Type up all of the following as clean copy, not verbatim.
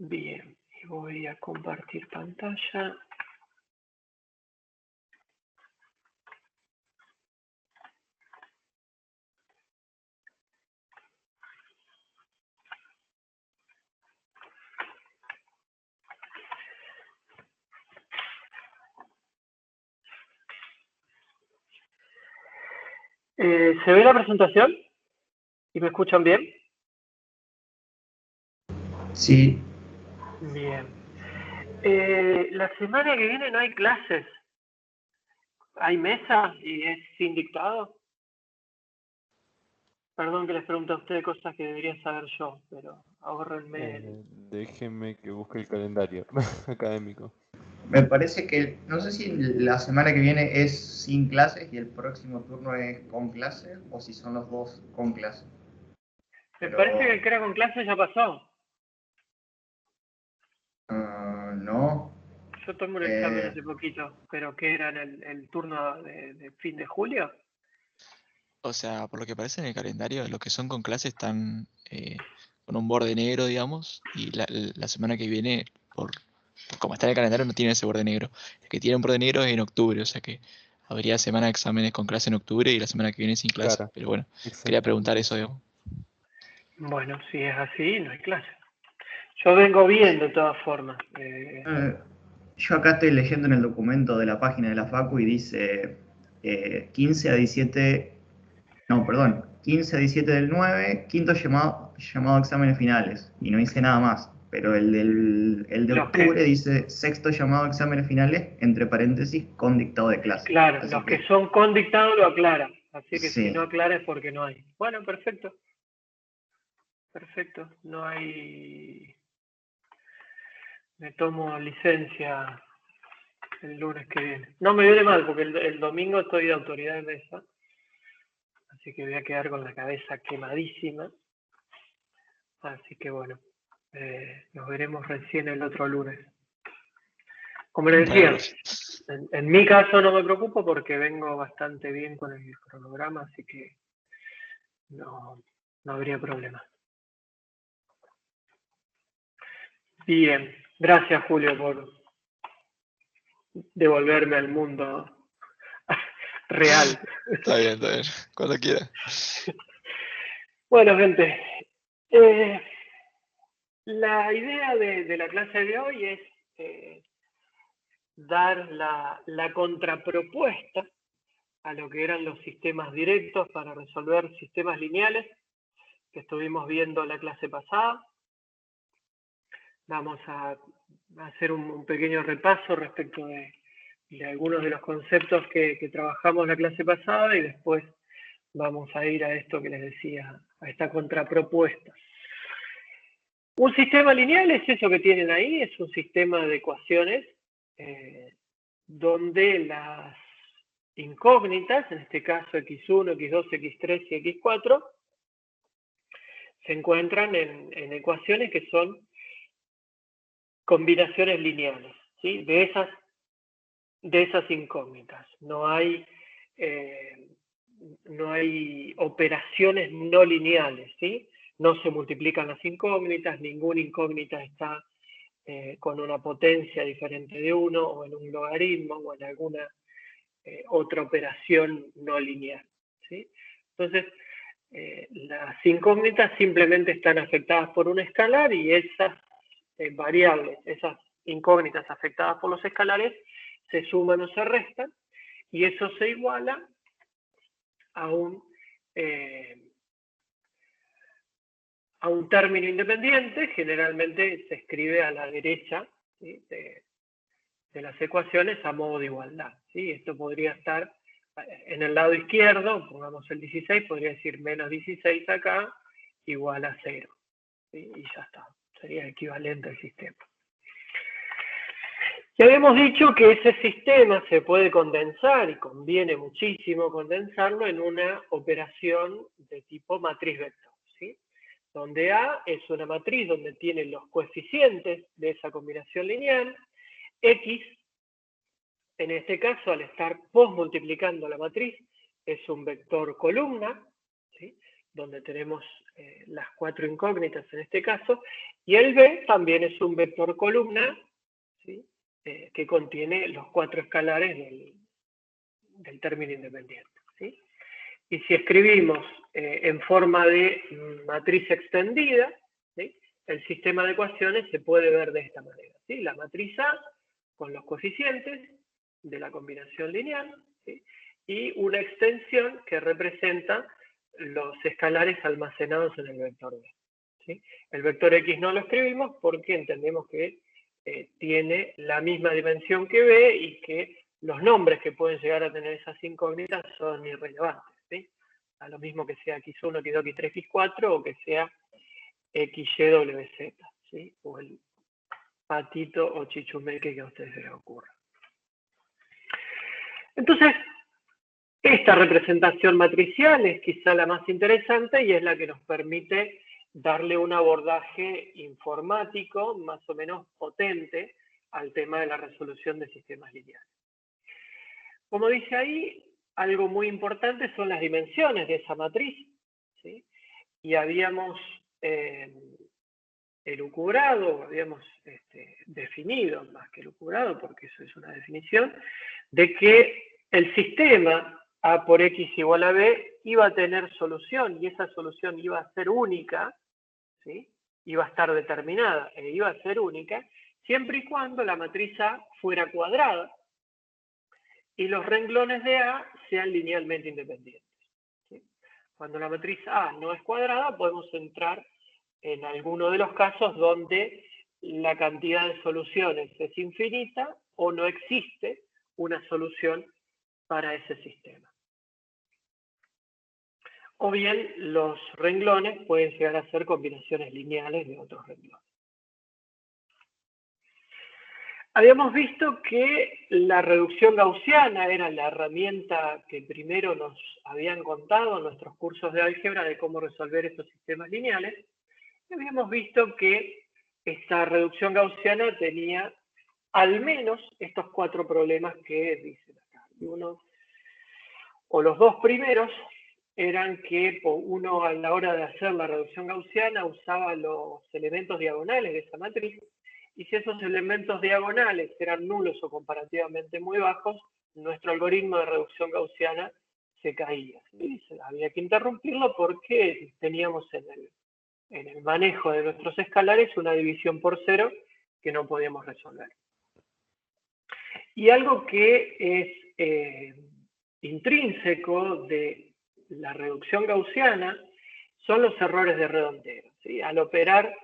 Bien, y voy a compartir pantalla. ¿Se ve la presentación? ¿Y me escuchan bien? Sí. Bien. La semana que viene no hay clases. ¿Hay mesa y es sin dictado? Perdón que les pregunte a ustedes cosas que debería saber yo, pero ahórrenme. Déjeme que busque el calendario académico. Me parece que, no sé si la semana que viene es sin clases y el próximo turno es con clases, o si son los dos con clases. Me parece que el que era con clases ya pasó. No. Yo tomé un examen hace poquito, pero ¿qué era en el turno de fin de julio? O sea, por lo que parece en el calendario, los que son con clase están con un borde negro, digamos, y la semana que viene, por como está en el calendario, no tiene ese borde negro. El que tiene un borde negro es en octubre, o sea que habría semana de exámenes con clase en octubre y la semana que viene sin clase. Claro, pero bueno, quería preguntar eso, digamos. Bueno, si es así, no hay clase. Yo vengo bien de todas formas. Yo acá estoy leyendo en el documento de la página de la Facu y dice 15 a 17, no, perdón, 15 a 17 del 9, quinto llamado a exámenes finales, y no dice nada más. Pero el de octubre dice sexto llamado a exámenes finales, entre paréntesis, con dictado de clase. Claro, Así los que son con dictado lo aclaran. Así que sí. si no aclara es porque no hay. Bueno, perfecto. Perfecto. No hay... Me tomo licencia el lunes que viene. No me viene mal porque el domingo estoy de autoridad de mesa. Así que voy a quedar con la cabeza quemadísima. Así que bueno, nos veremos recién el otro lunes. Como les decía, en mi caso no me preocupo porque vengo bastante bien con el cronograma, así que no habría problema. Bien, gracias Julio por devolverme al mundo real. Está bien, cuando quiera. Bueno, gente, la idea de la clase de hoy es dar la contrapropuesta a lo que eran los sistemas directos para resolver sistemas lineales que estuvimos viendo la clase pasada. Vamos a hacer un pequeño repaso respecto de algunos de los conceptos que trabajamos la clase pasada y después vamos a ir a esto que les decía, a esta contrapropuesta. Un sistema lineal es eso que tienen ahí, es un sistema de ecuaciones donde las incógnitas, en este caso x1, x2, x3 y x4, se encuentran en ecuaciones que son combinaciones lineales, ¿sí? de esas incógnitas. No hay operaciones no lineales, ¿sí? No se multiplican las incógnitas, ninguna incógnita está con una potencia diferente de 1 o en un logaritmo o en alguna otra operación no lineal, ¿sí? Entonces, las incógnitas simplemente están afectadas por un escalar y esas variables, esas incógnitas afectadas por los escalares, se suman o se restan y eso se iguala a un término independiente, generalmente se escribe a la derecha, ¿sí? de las ecuaciones a modo de igualdad, ¿sí? Esto podría estar en el lado izquierdo, pongamos el 16, podría decir menos 16 acá, igual a 0, ¿sí? Y ya está, sería equivalente al sistema. Ya habíamos dicho que ese sistema se puede condensar, y conviene muchísimo condensarlo, en una operación de tipo matriz vector, ¿sí? Donde A es una matriz donde tiene los coeficientes de esa combinación lineal, X, en este caso, al estar posmultiplicando la matriz, es un vector columna, ¿sí? donde tenemos las 4 incógnitas en este caso, y el B también es un vector columna, ¿sí? Que contiene los 4 escalares del término independiente, ¿sí? Y si escribimos en forma de matriz extendida, ¿sí? El sistema de ecuaciones se puede ver de esta manera, ¿sí? La matriz A con los coeficientes de la combinación lineal, ¿sí? Y una extensión que representa los escalares almacenados en el vector B, ¿sí? El vector X no lo escribimos porque entendemos que tiene la misma dimensión que B y que los nombres que pueden llegar a tener esas incógnitas son irrelevantes, ¿sí? A lo mismo que sea X1, X2, X3, X4 o que sea XYWZ, ¿sí? O el patito o chichumeque que a ustedes les ocurra. Entonces, esta representación matricial es quizá la más interesante y es la que nos permite darle un abordaje informático más o menos potente al tema de la resolución de sistemas lineales. Como dice ahí, algo muy importante son las dimensiones de esa matriz, ¿sí? Y habíamos elucubrado, habíamos definido, más que elucubrado, porque eso es una definición, de que el sistema A por X igual a B iba a tener solución, y esa solución iba a ser única, ¿sí? Iba a estar determinada e iba a ser única, siempre y cuando la matriz A fuera cuadrada y los renglones de A sean linealmente independientes, ¿sí? Cuando la matriz A no es cuadrada, podemos entrar en alguno de los casos donde la cantidad de soluciones es infinita o no existe una solución para ese sistema. O bien los renglones pueden llegar a ser combinaciones lineales de otros renglones. Habíamos visto que la reducción gaussiana era la herramienta que primero nos habían contado en nuestros cursos de álgebra de cómo resolver estos sistemas lineales. Y habíamos visto que esta reducción gaussiana tenía al menos estos 4 problemas que dicen acá. Y uno, o los dos primeros, eran que uno a la hora de hacer la reducción gaussiana usaba los elementos diagonales de esa matriz, y si esos elementos diagonales eran nulos o comparativamente muy bajos, nuestro algoritmo de reducción gaussiana se caía. ¿Sí? Había que interrumpirlo porque teníamos en el manejo de nuestros escalares una división por 0 que no podíamos resolver. Y algo que es intrínseco de la reducción gaussiana son los errores de redondeo, ¿sí? Al operar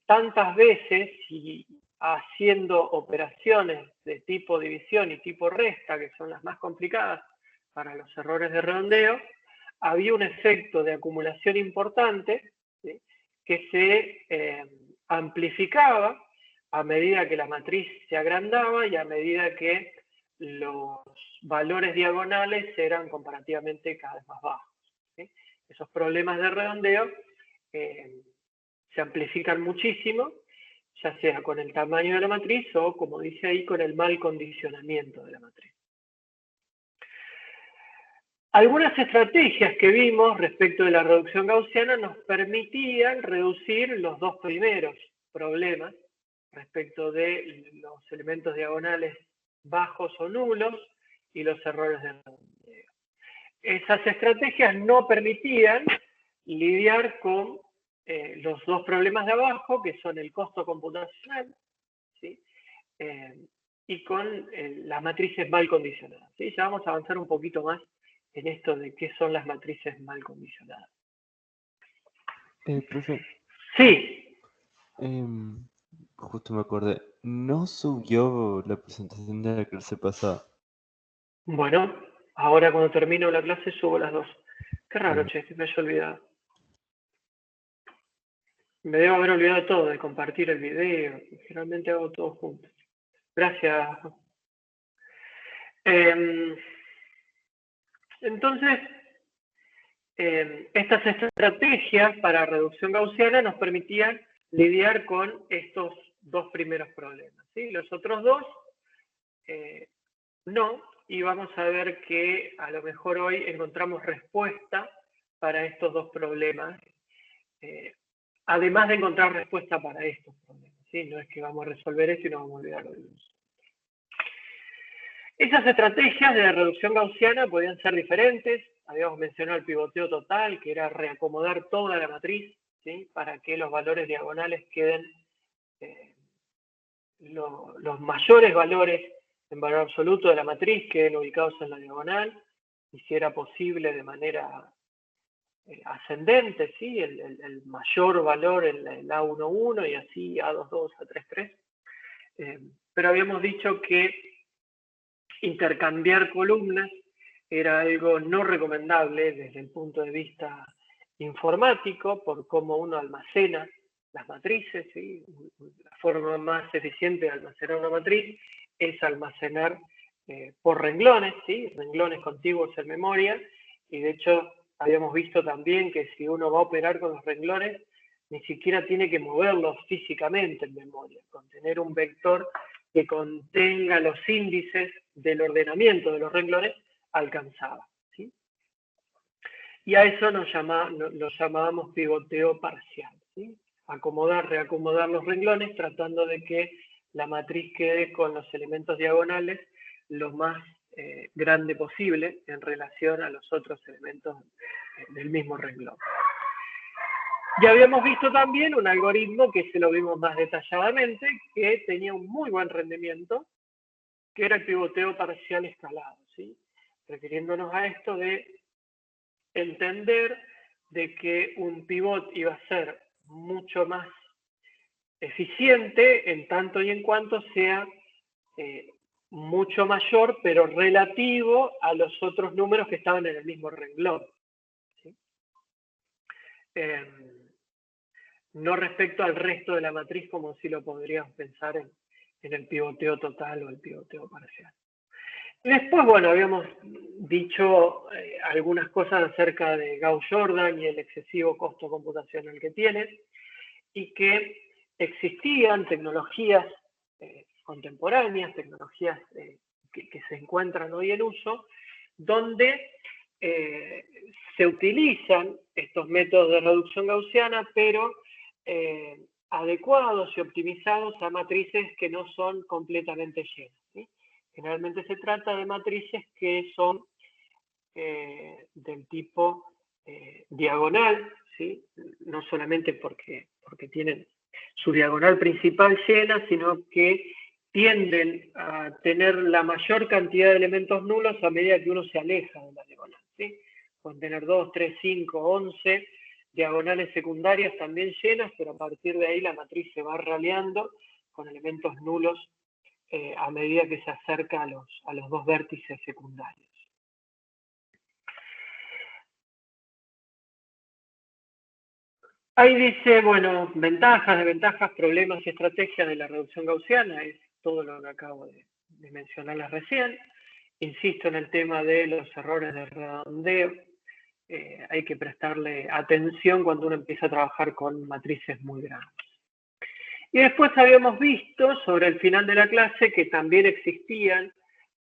tantas veces y haciendo operaciones de tipo división y tipo resta, que son las más complicadas para los errores de redondeo, había un efecto de acumulación importante, ¿sí? Que se amplificaba a medida que la matriz se agrandaba y a medida que los valores diagonales eran comparativamente cada vez más bajos, ¿sí? Esos problemas de redondeo se amplifican muchísimo, ya sea con el tamaño de la matriz o, como dice ahí, con el mal condicionamiento de la matriz. Algunas estrategias que vimos respecto de la reducción gaussiana nos permitían reducir los dos primeros problemas respecto de los elementos diagonales bajos o nulos y los errores de redondeo. Esas estrategias no permitían lidiar con los dos problemas de abajo, que son el costo computacional, ¿sí? Y con las matrices mal condicionadas, ¿sí? Ya vamos a avanzar un poquito más en esto de qué son las matrices mal condicionadas. Profe, Sí. justo me acordé, no subió la presentación de la clase pasada. Bueno, ahora cuando termino la clase subo las dos. Qué raro, che, que me haya olvidado. Me debo haber olvidado todo de compartir el video. Generalmente hago todo junto. Gracias. Entonces, estas estrategias para reducción gaussiana nos permitían lidiar con estos dos primeros problemas, ¿sí? Los otros dos, no, y vamos a ver que a lo mejor hoy encontramos respuesta para estos dos problemas, además de encontrar respuesta para estos problemas, ¿sí? No es que vamos a resolver esto y nos vamos a olvidar de los. Esas estrategias de reducción gaussiana podían ser diferentes. Habíamos mencionado el pivoteo total, que era reacomodar toda la matriz, ¿sí? Para que los valores diagonales queden los mayores valores en valor absoluto de la matriz queden ubicados en la diagonal, y si era posible de manera ascendente, ¿sí? El mayor valor en el A11 y así A22, A33. Pero habíamos dicho que intercambiar columnas era algo no recomendable desde el punto de vista informático, por cómo uno almacena las matrices, ¿sí? La forma más eficiente de almacenar una matriz es almacenar por renglones, ¿sí? Renglones contiguos en memoria, y de hecho habíamos visto también que si uno va a operar con los renglones, ni siquiera tiene que moverlos físicamente en memoria. Con tener un vector que contenga los índices del ordenamiento de los renglones, alcanzaba, ¿sí? Y a eso lo llamábamos pivoteo parcial, ¿sí? Acomodar, reacomodar los renglones, tratando de que la matriz quede con los elementos diagonales lo más grande posible en relación a los otros elementos del mismo renglón. Ya habíamos visto también un algoritmo que se lo vimos más detalladamente, que tenía un muy buen rendimiento, que era el pivoteo parcial escalado, ¿sí? Refiriéndonos a esto de entender de que un pivot iba a ser mucho más eficiente en tanto y en cuanto sea mucho mayor, pero relativo a los otros números que estaban en el mismo renglón, ¿sí? No respecto al resto de la matriz, como si lo podríamos pensar en el pivoteo total o el pivoteo parcial. Y después, bueno, habíamos dicho algunas cosas acerca de Gauss-Jordan y el excesivo costo computacional que tiene, y que existían tecnologías contemporáneas, tecnologías que se encuentran hoy en uso, donde se utilizan estos métodos de reducción gaussiana, pero adecuados y optimizados a matrices que no son completamente llenas, ¿sí? Generalmente se trata de matrices que son del tipo diagonal, ¿sí? No solamente porque tienen su diagonal principal llena, sino que tienden a tener la mayor cantidad de elementos nulos a medida que uno se aleja de la diagonal, ¿sí? Pueden tener 2, 3, 5, 11 diagonales secundarias también llenas, pero a partir de ahí la matriz se va raleando con elementos nulos a medida que se acerca a los dos vértices secundarios. Ahí dice, bueno, ventajas, desventajas, problemas y estrategias de la reducción gaussiana, es todo lo que acabo de mencionarles recién. Insisto en el tema de los errores de redondeo. Hay que prestarle atención cuando uno empieza a trabajar con matrices muy grandes. Y después habíamos visto sobre el final de la clase que también existían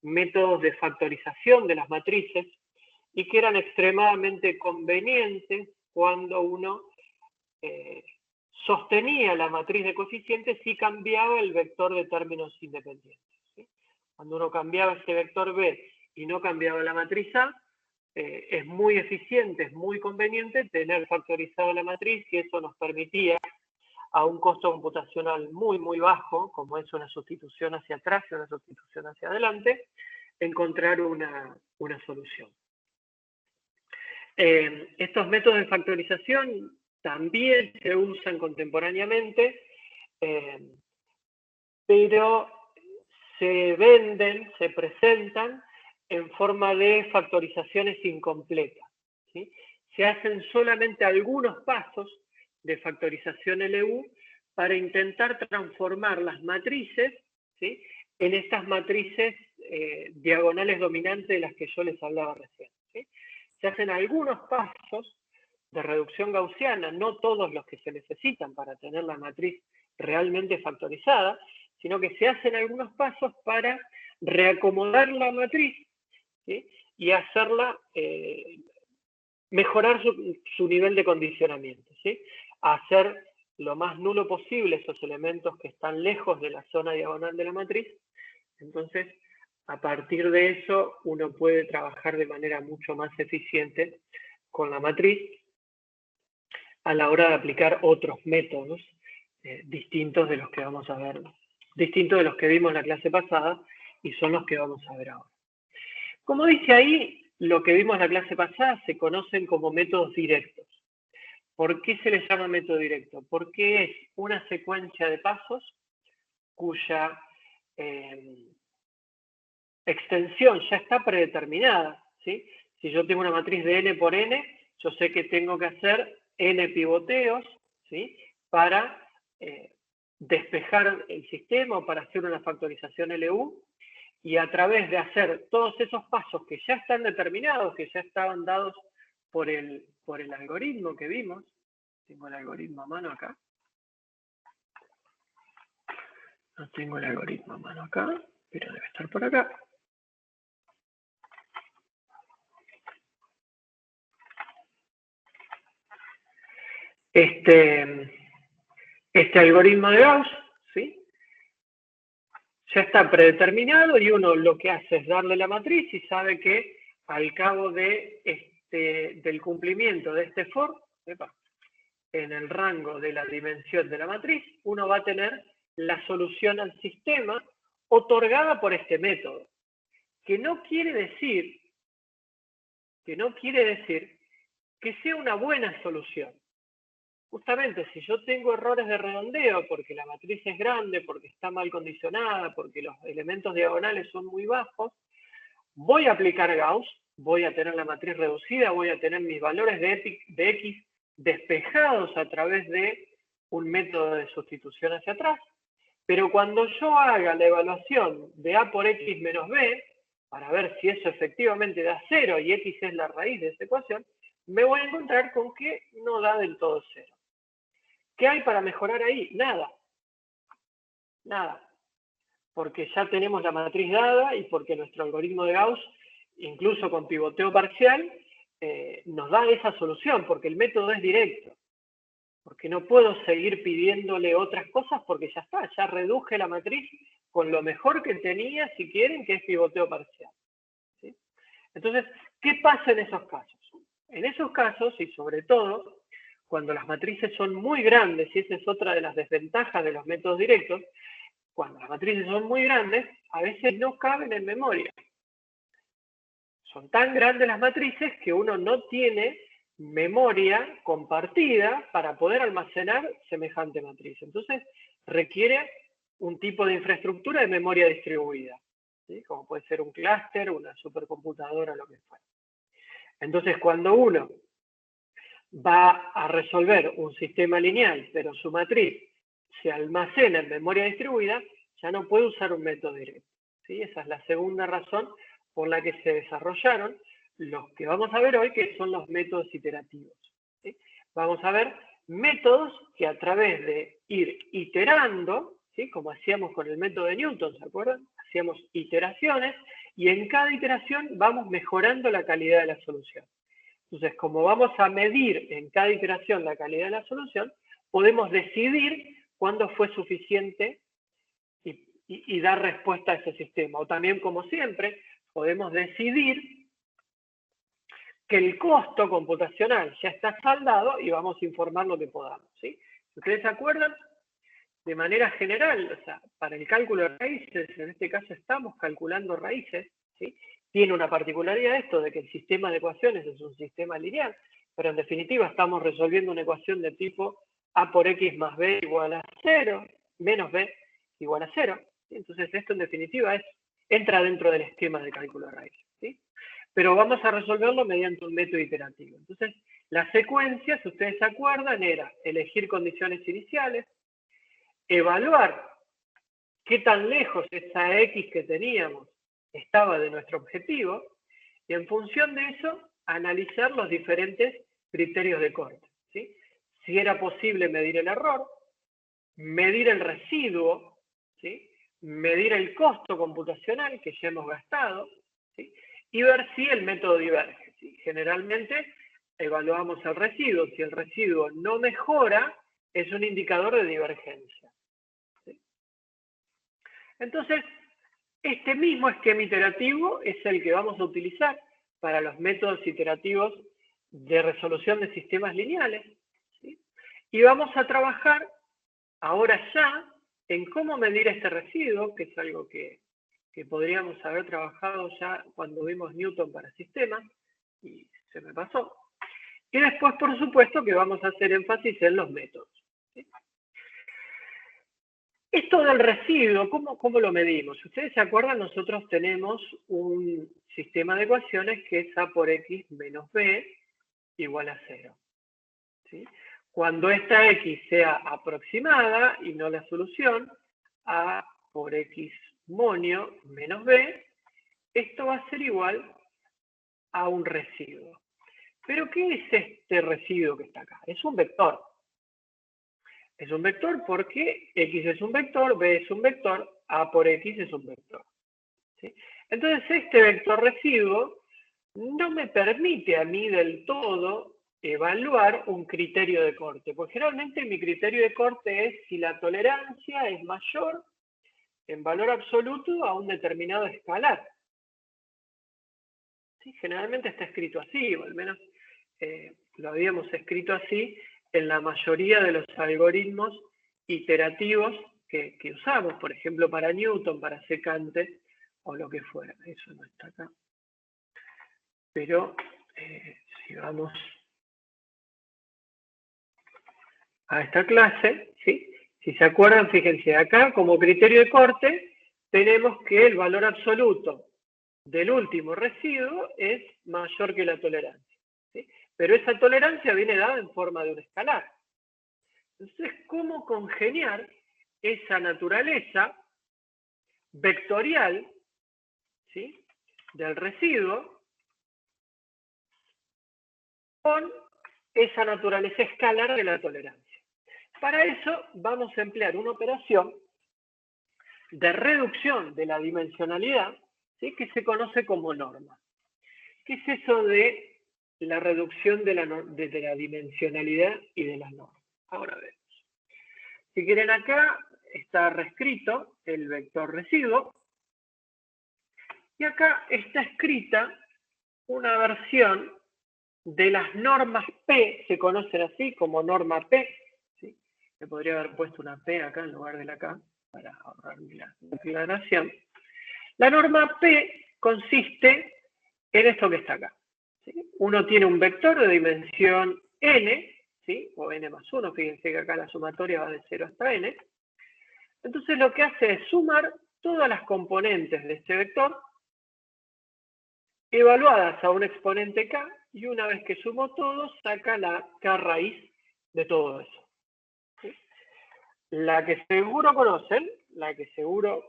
métodos de factorización de las matrices y que eran extremadamente convenientes cuando uno sostenía la matriz de coeficientes y cambiaba el vector de términos independientes, ¿sí? Cuando uno cambiaba este vector B y no cambiaba la matriz A, es muy eficiente, es muy conveniente tener factorizado la matriz, y eso nos permitía, a un costo computacional muy, muy bajo, como es una sustitución hacia atrás y una sustitución hacia adelante, encontrar una solución. Estos métodos de factorización también se usan contemporáneamente, pero se venden, se presentan en forma de factorizaciones incompletas, ¿sí? Se hacen solamente algunos pasos de factorización LU para intentar transformar las matrices, ¿sí?, en estas matrices diagonales dominantes de las que yo les hablaba recién, ¿sí? Se hacen algunos pasos de reducción gaussiana, no todos los que se necesitan para tener la matriz realmente factorizada, sino que se hacen algunos pasos para reacomodar la matriz, ¿sí?, y hacerla mejorar su nivel de condicionamiento, ¿sí? Hacer lo más nulo posible esos elementos que están lejos de la zona diagonal de la matriz. Entonces, a partir de eso, uno puede trabajar de manera mucho más eficiente con la matriz a la hora de aplicar otros métodos distintos de los que vamos a ver, distintos de los que vimos en la clase pasada y son los que vamos a ver ahora. Como dice ahí, lo que vimos en la clase pasada se conocen como métodos directos. ¿Por qué se les llama método directo? Porque es una secuencia de pasos cuya extensión ya está predeterminada, ¿sí? Si yo tengo una matriz de n por n, yo sé que tengo que hacer n pivoteos, ¿sí? Para despejar el sistema o para hacer una factorización LU, y a través de hacer todos esos pasos que ya están determinados, que ya estaban dados por el algoritmo que vimos. Tengo el algoritmo a mano acá. No tengo el algoritmo a mano acá, pero debe estar por acá. Este algoritmo de Gauss, ¿sí? Ya está predeterminado y uno lo que hace es darle la matriz y sabe que al cabo de del cumplimiento de este for, en el rango de la dimensión de la matriz, uno va a tener la solución al sistema otorgada por este método, que no quiere decir que sea una buena solución. Justamente, si yo tengo errores de redondeo porque la matriz es grande, porque está mal condicionada, porque los elementos diagonales son muy bajos, voy a aplicar Gauss, voy a tener la matriz reducida, voy a tener mis valores de X despejados a través de un método de sustitución hacia atrás, pero cuando yo haga la evaluación de A por X menos B, para ver si eso efectivamente da 0 y X es la raíz de esa ecuación, me voy a encontrar con que no da del todo 0. ¿Qué hay para mejorar ahí? Nada. Nada. Porque ya tenemos la matriz dada y porque nuestro algoritmo de Gauss, incluso con pivoteo parcial, nos da esa solución, porque el método es directo. Porque no puedo seguir pidiéndole otras cosas porque ya está, ya reduje la matriz con lo mejor que tenía, si quieren, que es pivoteo parcial. ¿Sí? Entonces, ¿qué pasa en esos casos? En esos casos, y sobre todo, cuando las matrices son muy grandes, y esa es otra de las desventajas de los métodos directos, cuando las matrices son muy grandes, a veces no caben en memoria. Son tan grandes las matrices que uno no tiene memoria compartida para poder almacenar semejante matriz. Entonces, requiere un tipo de infraestructura de memoria distribuida, ¿sí? Como puede ser un clúster, una supercomputadora, lo que fuera. Entonces, cuando uno va a resolver un sistema lineal, pero su matriz se almacena en memoria distribuida, ya no puede usar un método directo, ¿sí? Esa es la segunda razón por la que se desarrollaron los que vamos a ver hoy, que son los métodos iterativos, ¿sí? Vamos a ver métodos que a través de ir iterando, ¿sí? Como hacíamos con el método de Newton, ¿se acuerdan? Hacíamos iteraciones y en cada iteración vamos mejorando la calidad de la solución. Entonces, como vamos a medir en cada iteración la calidad de la solución, podemos decidir cuándo fue suficiente y dar respuesta a ese sistema. O también, como siempre, podemos decidir que el costo computacional ya está saldado y vamos a informar lo que podamos, ¿sí? ¿Ustedes se acuerdan? De manera general, o sea, para el cálculo de raíces, en este caso estamos calculando raíces, ¿sí? Tiene una particularidad esto de que el sistema de ecuaciones es un sistema lineal, pero en definitiva estamos resolviendo una ecuación de tipo A por X más B igual a 0, menos B igual a 0. ¿Sí? Entonces esto en definitiva entra dentro del esquema de cálculo de raíces, ¿sí? Pero vamos a resolverlo mediante un método iterativo. Entonces, la secuencia, si ustedes se acuerdan, era elegir condiciones iniciales, evaluar qué tan lejos esa X que teníamos estaba de nuestro objetivo, y en función de eso, analizar los diferentes criterios de corte, ¿sí? Si era posible medir el error, medir el residuo, ¿sí? Medir el costo computacional que ya hemos gastado, ¿sí? Y ver si el método diverge, ¿sí? Generalmente evaluamos el residuo. Si el residuo no mejora, es un indicador de divergencia. ¿Sí? Entonces, este mismo esquema iterativo es el que vamos a utilizar para los métodos iterativos de resolución de sistemas lineales. ¿Sí? Y vamos a trabajar ahora ya en cómo medir este residuo, que es algo que podríamos haber trabajado ya cuando vimos Newton para sistemas, y se me pasó. Y después, por supuesto, que vamos a hacer énfasis en los métodos. ¿Sí? Esto del residuo, ¿cómo lo medimos? Si ustedes se acuerdan, nosotros tenemos un sistema de ecuaciones que es A por X menos B igual a 0. ¿Sí? Cuando esta X sea aproximada y no la solución, A por X monio menos B, esto va a ser igual a un residuo. ¿Pero qué es este residuo que está acá? Es un vector. Es un vector porque X es un vector, B es un vector, A por X es un vector. ¿Sí? Entonces este vector residuo no me permite a mí del todo evaluar un criterio de corte, porque generalmente mi criterio de corte es si la tolerancia es mayor en valor absoluto a un determinado escalar. ¿Sí? Generalmente está escrito así, o al menos lo habíamos escrito así en la mayoría de los algoritmos iterativos que usamos, por ejemplo, para Newton, para secante, o lo que fuera. Eso no está acá. Pero si vamos a esta clase, ¿sí? Si se acuerdan, fíjense, acá como criterio de corte tenemos que el valor absoluto del último residuo es mayor que la tolerancia. ¿Sí? Pero esa tolerancia viene dada en forma de un escalar. Entonces, ¿cómo congeniar esa naturaleza vectorial, ¿sí?, del residuo con esa naturaleza escalar de la tolerancia? Para eso vamos a emplear una operación de reducción de la dimensionalidad, ¿sí?, que se conoce como norma. ¿Qué es eso de la reducción de la dimensionalidad y de la norma? Ahora vemos. Si quieren, acá está reescrito el vector residuo y acá está escrita una versión de las normas P, se conocen así como norma P. ¿Sí? Me podría haber puesto una P acá en lugar de la K para ahorrarme la declaración. La norma P consiste en esto que está acá. ¿Sí? Uno tiene un vector de dimensión n, ¿sí?, o n más 1, fíjense que acá la sumatoria va de 0 hasta n. Entonces lo que hace es sumar todas las componentes de este vector evaluadas a un exponente k, y una vez que sumo todo, saca la k raíz de todo eso. ¿Sí? La que seguro conocen, la que seguro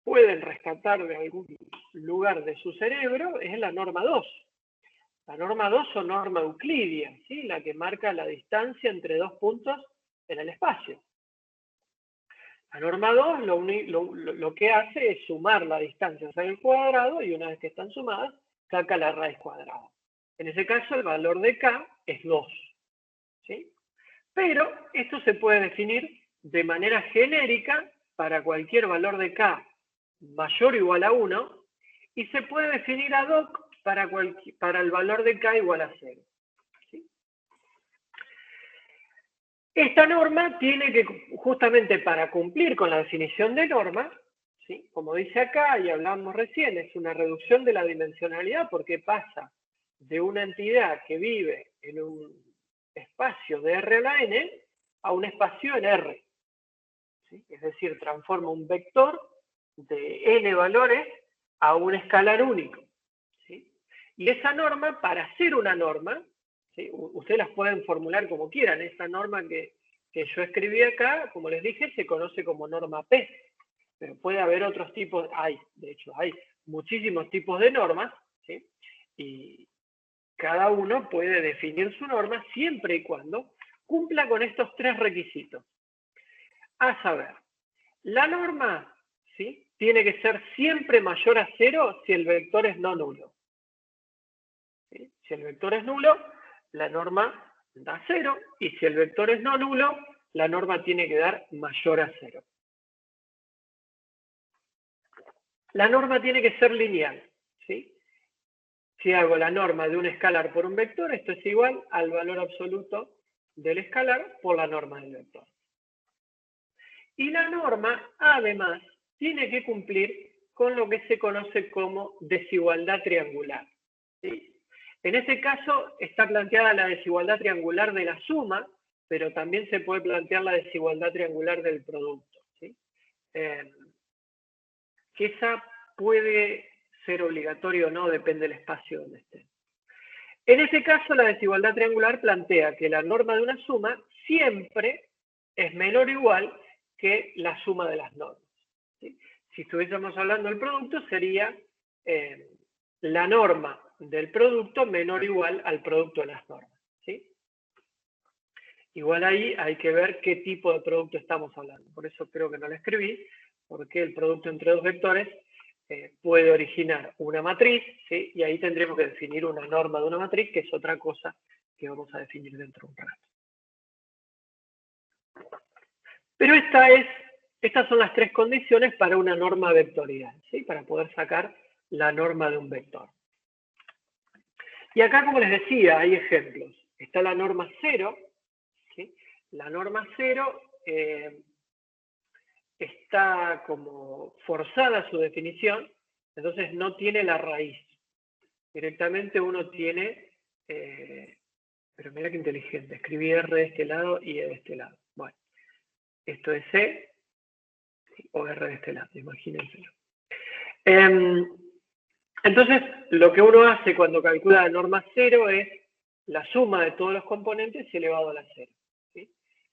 pueden rescatar de algún lugar de su cerebro, es la norma 2. La norma 2 o norma euclidia, ¿sí?, la que marca la distancia entre dos puntos en el espacio. La norma 2 lo que hace es sumar la distancia al cuadrado, y una vez que están sumadas, saca la raíz cuadrada. En ese caso, el valor de k es 2. ¿Sí? Pero esto se puede definir de manera genérica para cualquier valor de k mayor o igual a 1, y se puede definir ad hoc para el valor de k igual a 0. ¿Sí? Esta norma tiene que, justamente para cumplir con la definición de norma, ¿sí?, como dice acá y hablamos recién, es una reducción de la dimensionalidad porque pasa de una entidad que vive en un espacio de R a la n a un espacio en R. ¿Sí? Es decir, transforma un vector de n valores a un escalar único. ¿Sí? Y esa norma, para ser una norma, ¿sí?, ustedes las pueden formular como quieran. Esta norma que yo escribí acá, como les dije, se conoce como norma P. Pero puede haber otros tipos, de hecho hay muchísimos tipos de normas, ¿sí?, y cada uno puede definir su norma siempre y cuando cumpla con estos tres requisitos. A saber, la norma, ¿sí?, tiene que ser siempre mayor a 0 si el vector es no nulo. ¿Sí? Si el vector es nulo, la norma da 0, y si el vector es no nulo, la norma tiene que dar mayor a 0. La norma tiene que ser lineal, ¿sí? Si hago la norma de un escalar por un vector, esto es igual al valor absoluto del escalar por la norma del vector. Y la norma, además, tiene que cumplir con lo que se conoce como desigualdad triangular, ¿sí? En este caso está planteada la desigualdad triangular de la suma, pero también se puede plantear la desigualdad triangular del producto, ¿sí? Que esa puede ser obligatoria o no, depende del espacio donde esté. En este caso, la desigualdad triangular plantea que la norma de una suma siempre es menor o igual que la suma de las normas, ¿sí? Si estuviésemos hablando del producto, sería la norma del producto menor o igual al producto de las normas, ¿sí? Igual ahí hay que ver qué tipo de producto estamos hablando. Por eso creo que no lo escribí, porque el producto entre dos vectores puede originar una matriz, ¿sí? Y ahí tendremos que definir una norma de una matriz, que es otra cosa que vamos a definir dentro de un rato. Pero estas son las tres condiciones para una norma vectorial, ¿sí? Para poder sacar la norma de un vector. Y acá, como les decía, hay ejemplos. Está la norma 0, ¿sí? La norma 0 está como forzada su definición, entonces no tiene la raíz. Directamente uno tiene, pero mira qué inteligente, escribí R de este lado y E de este lado. Bueno, esto es C o R de este lado, imagínenselo. Entonces, lo que uno hace cuando calcula la norma 0 es la suma de todos los componentes elevado a la 0. ¿Sí?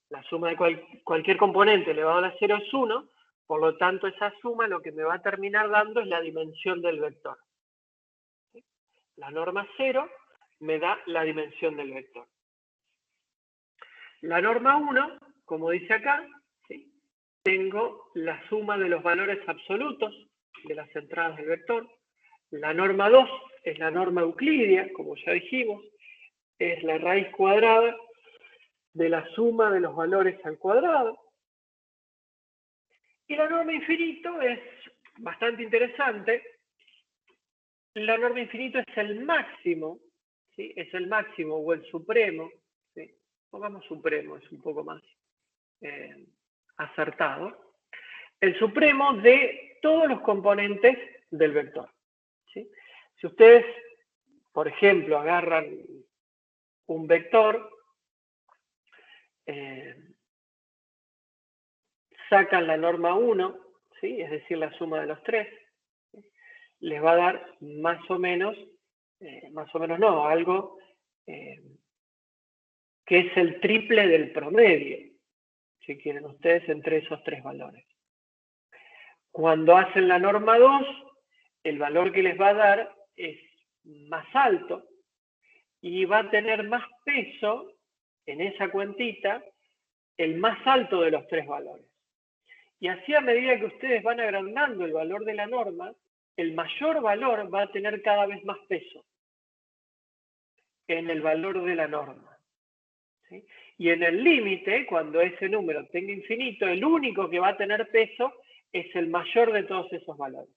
La suma de cualquier componente elevado a la 0 es 1, por lo tanto esa suma lo que me va a terminar dando es la dimensión del vector. ¿Sí? La norma 0 me da la dimensión del vector. La norma 1, como dice acá, ¿sí? Tengo la suma de los valores absolutos de las entradas del vector. La norma 2 es la norma euclidia, como ya dijimos, es la raíz cuadrada de la suma de los valores al cuadrado. Y la norma infinito es bastante interesante. La norma infinito es el máximo, ¿sí? Es el máximo o el supremo, ¿sí? Pongamos supremo, es un poco más acertado. El supremo de todos los componentes del vector, ¿sí? Si ustedes, por ejemplo, agarran un vector, sacan la norma 1, ¿sí? Es decir, la suma de los tres, ¿sí? Les va a dar más o menos no, algo que es el triple del promedio, si quieren ustedes, entre esos tres valores. Cuando hacen la norma 2, el valor que les va a dar es más alto y va a tener más peso en esa cuentita el más alto de los tres valores. Y así, a medida que ustedes van agrandando el valor de la norma, el mayor valor va a tener cada vez más peso en el valor de la norma, ¿sí? Y en el límite, cuando ese número tenga infinito, el único que va a tener peso es el mayor de todos esos valores.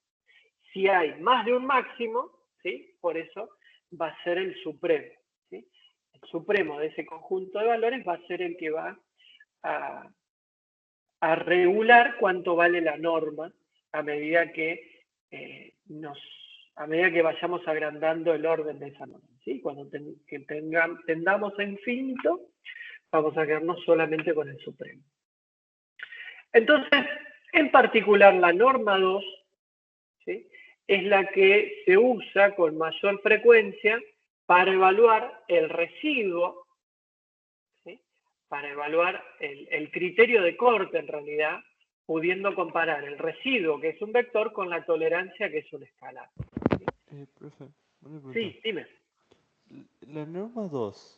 Si hay más de un máximo, ¿sí? Por eso va a ser el supremo, ¿sí? El supremo de ese conjunto de valores va a ser el que va a regular cuánto vale la norma a medida que vayamos agrandando el orden de esa norma, ¿sí? Cuando tendamos a infinito, vamos a quedarnos solamente con el supremo. Entonces, en particular, la norma 2, ¿sí? Es la que se usa con mayor frecuencia para evaluar el residuo, ¿sí? Para evaluar el criterio de corte, en realidad, pudiendo comparar el residuo, que es un vector, con la tolerancia, que es un escalar. Profe, una pregunta. Sí, dime. La norma 2,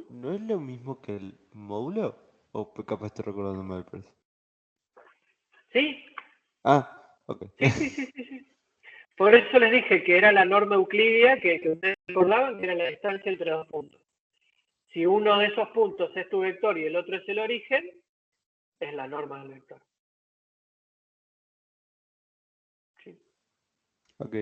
¿no es lo mismo que el módulo? ¿O capaz estoy recordando mal, parece? Sí. Ah, ok. Sí. Por eso les dije que era la norma euclidia, que ustedes recordaban, que era la distancia entre dos puntos. Si uno de esos puntos es tu vector y el otro es el origen, es la norma del vector. ¿Sí? Ok.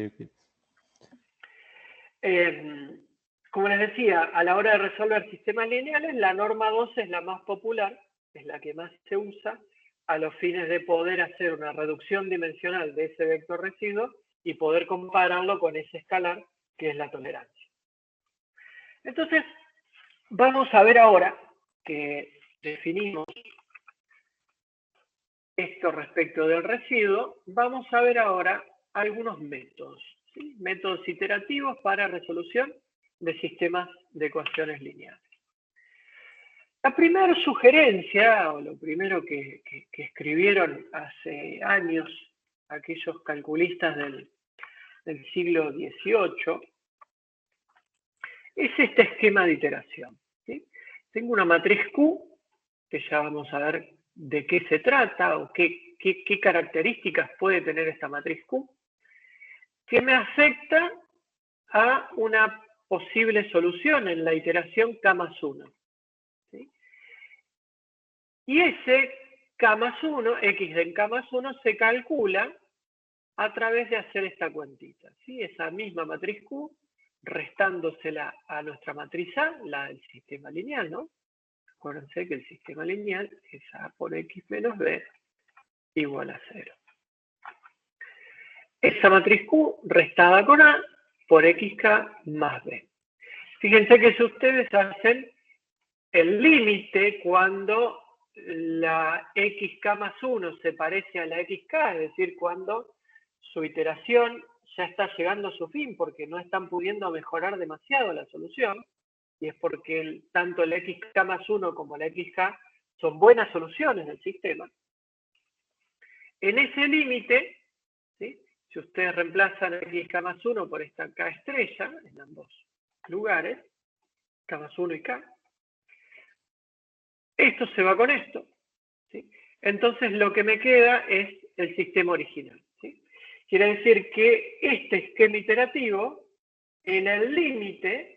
Como les decía, a la hora de resolver sistemas lineales, la norma 2 es la más popular, es la que más se usa a los fines de poder hacer una reducción dimensional de ese vector residuo y poder compararlo con ese escalar, que es la tolerancia. Entonces, vamos a ver ahora que definimos esto respecto del residuo, vamos a ver ahora algunos métodos, ¿sí? Métodos iterativos para resolución de sistemas de ecuaciones lineales. La primera sugerencia, o lo primero que escribieron hace años aquellos calculistas del siglo XVIII, es este esquema de iteración, ¿sí? Tengo una matriz Q, que ya vamos a ver de qué se trata o qué características puede tener esta matriz Q, que me afecta a una posible solución en la iteración K más 1. ¿Sí? Y ese K más 1, X en K más 1, se calcula a través de hacer esta cuentita, ¿sí? Esa misma matriz Q, restándosela a nuestra matriz A, la del sistema lineal, ¿no? Acuérdense que el sistema lineal es A por X menos B igual a 0. Esa matriz Q restada con A por XK más B. Fíjense que si ustedes hacen el límite cuando la XK más 1 se parece a la XK, es decir, cuando su iteración ya está llegando a su fin porque no están pudiendo mejorar demasiado la solución, y es porque tanto la XK más 1 como la XK son buenas soluciones del sistema. En ese límite, ¿sí? Si ustedes reemplazan XK más 1 por esta K estrella, en ambos lugares, K más 1 y K, esto se va con esto, ¿sí? Entonces lo que me queda es el sistema original, ¿sí? Quiere decir que este esquema iterativo, en el límite,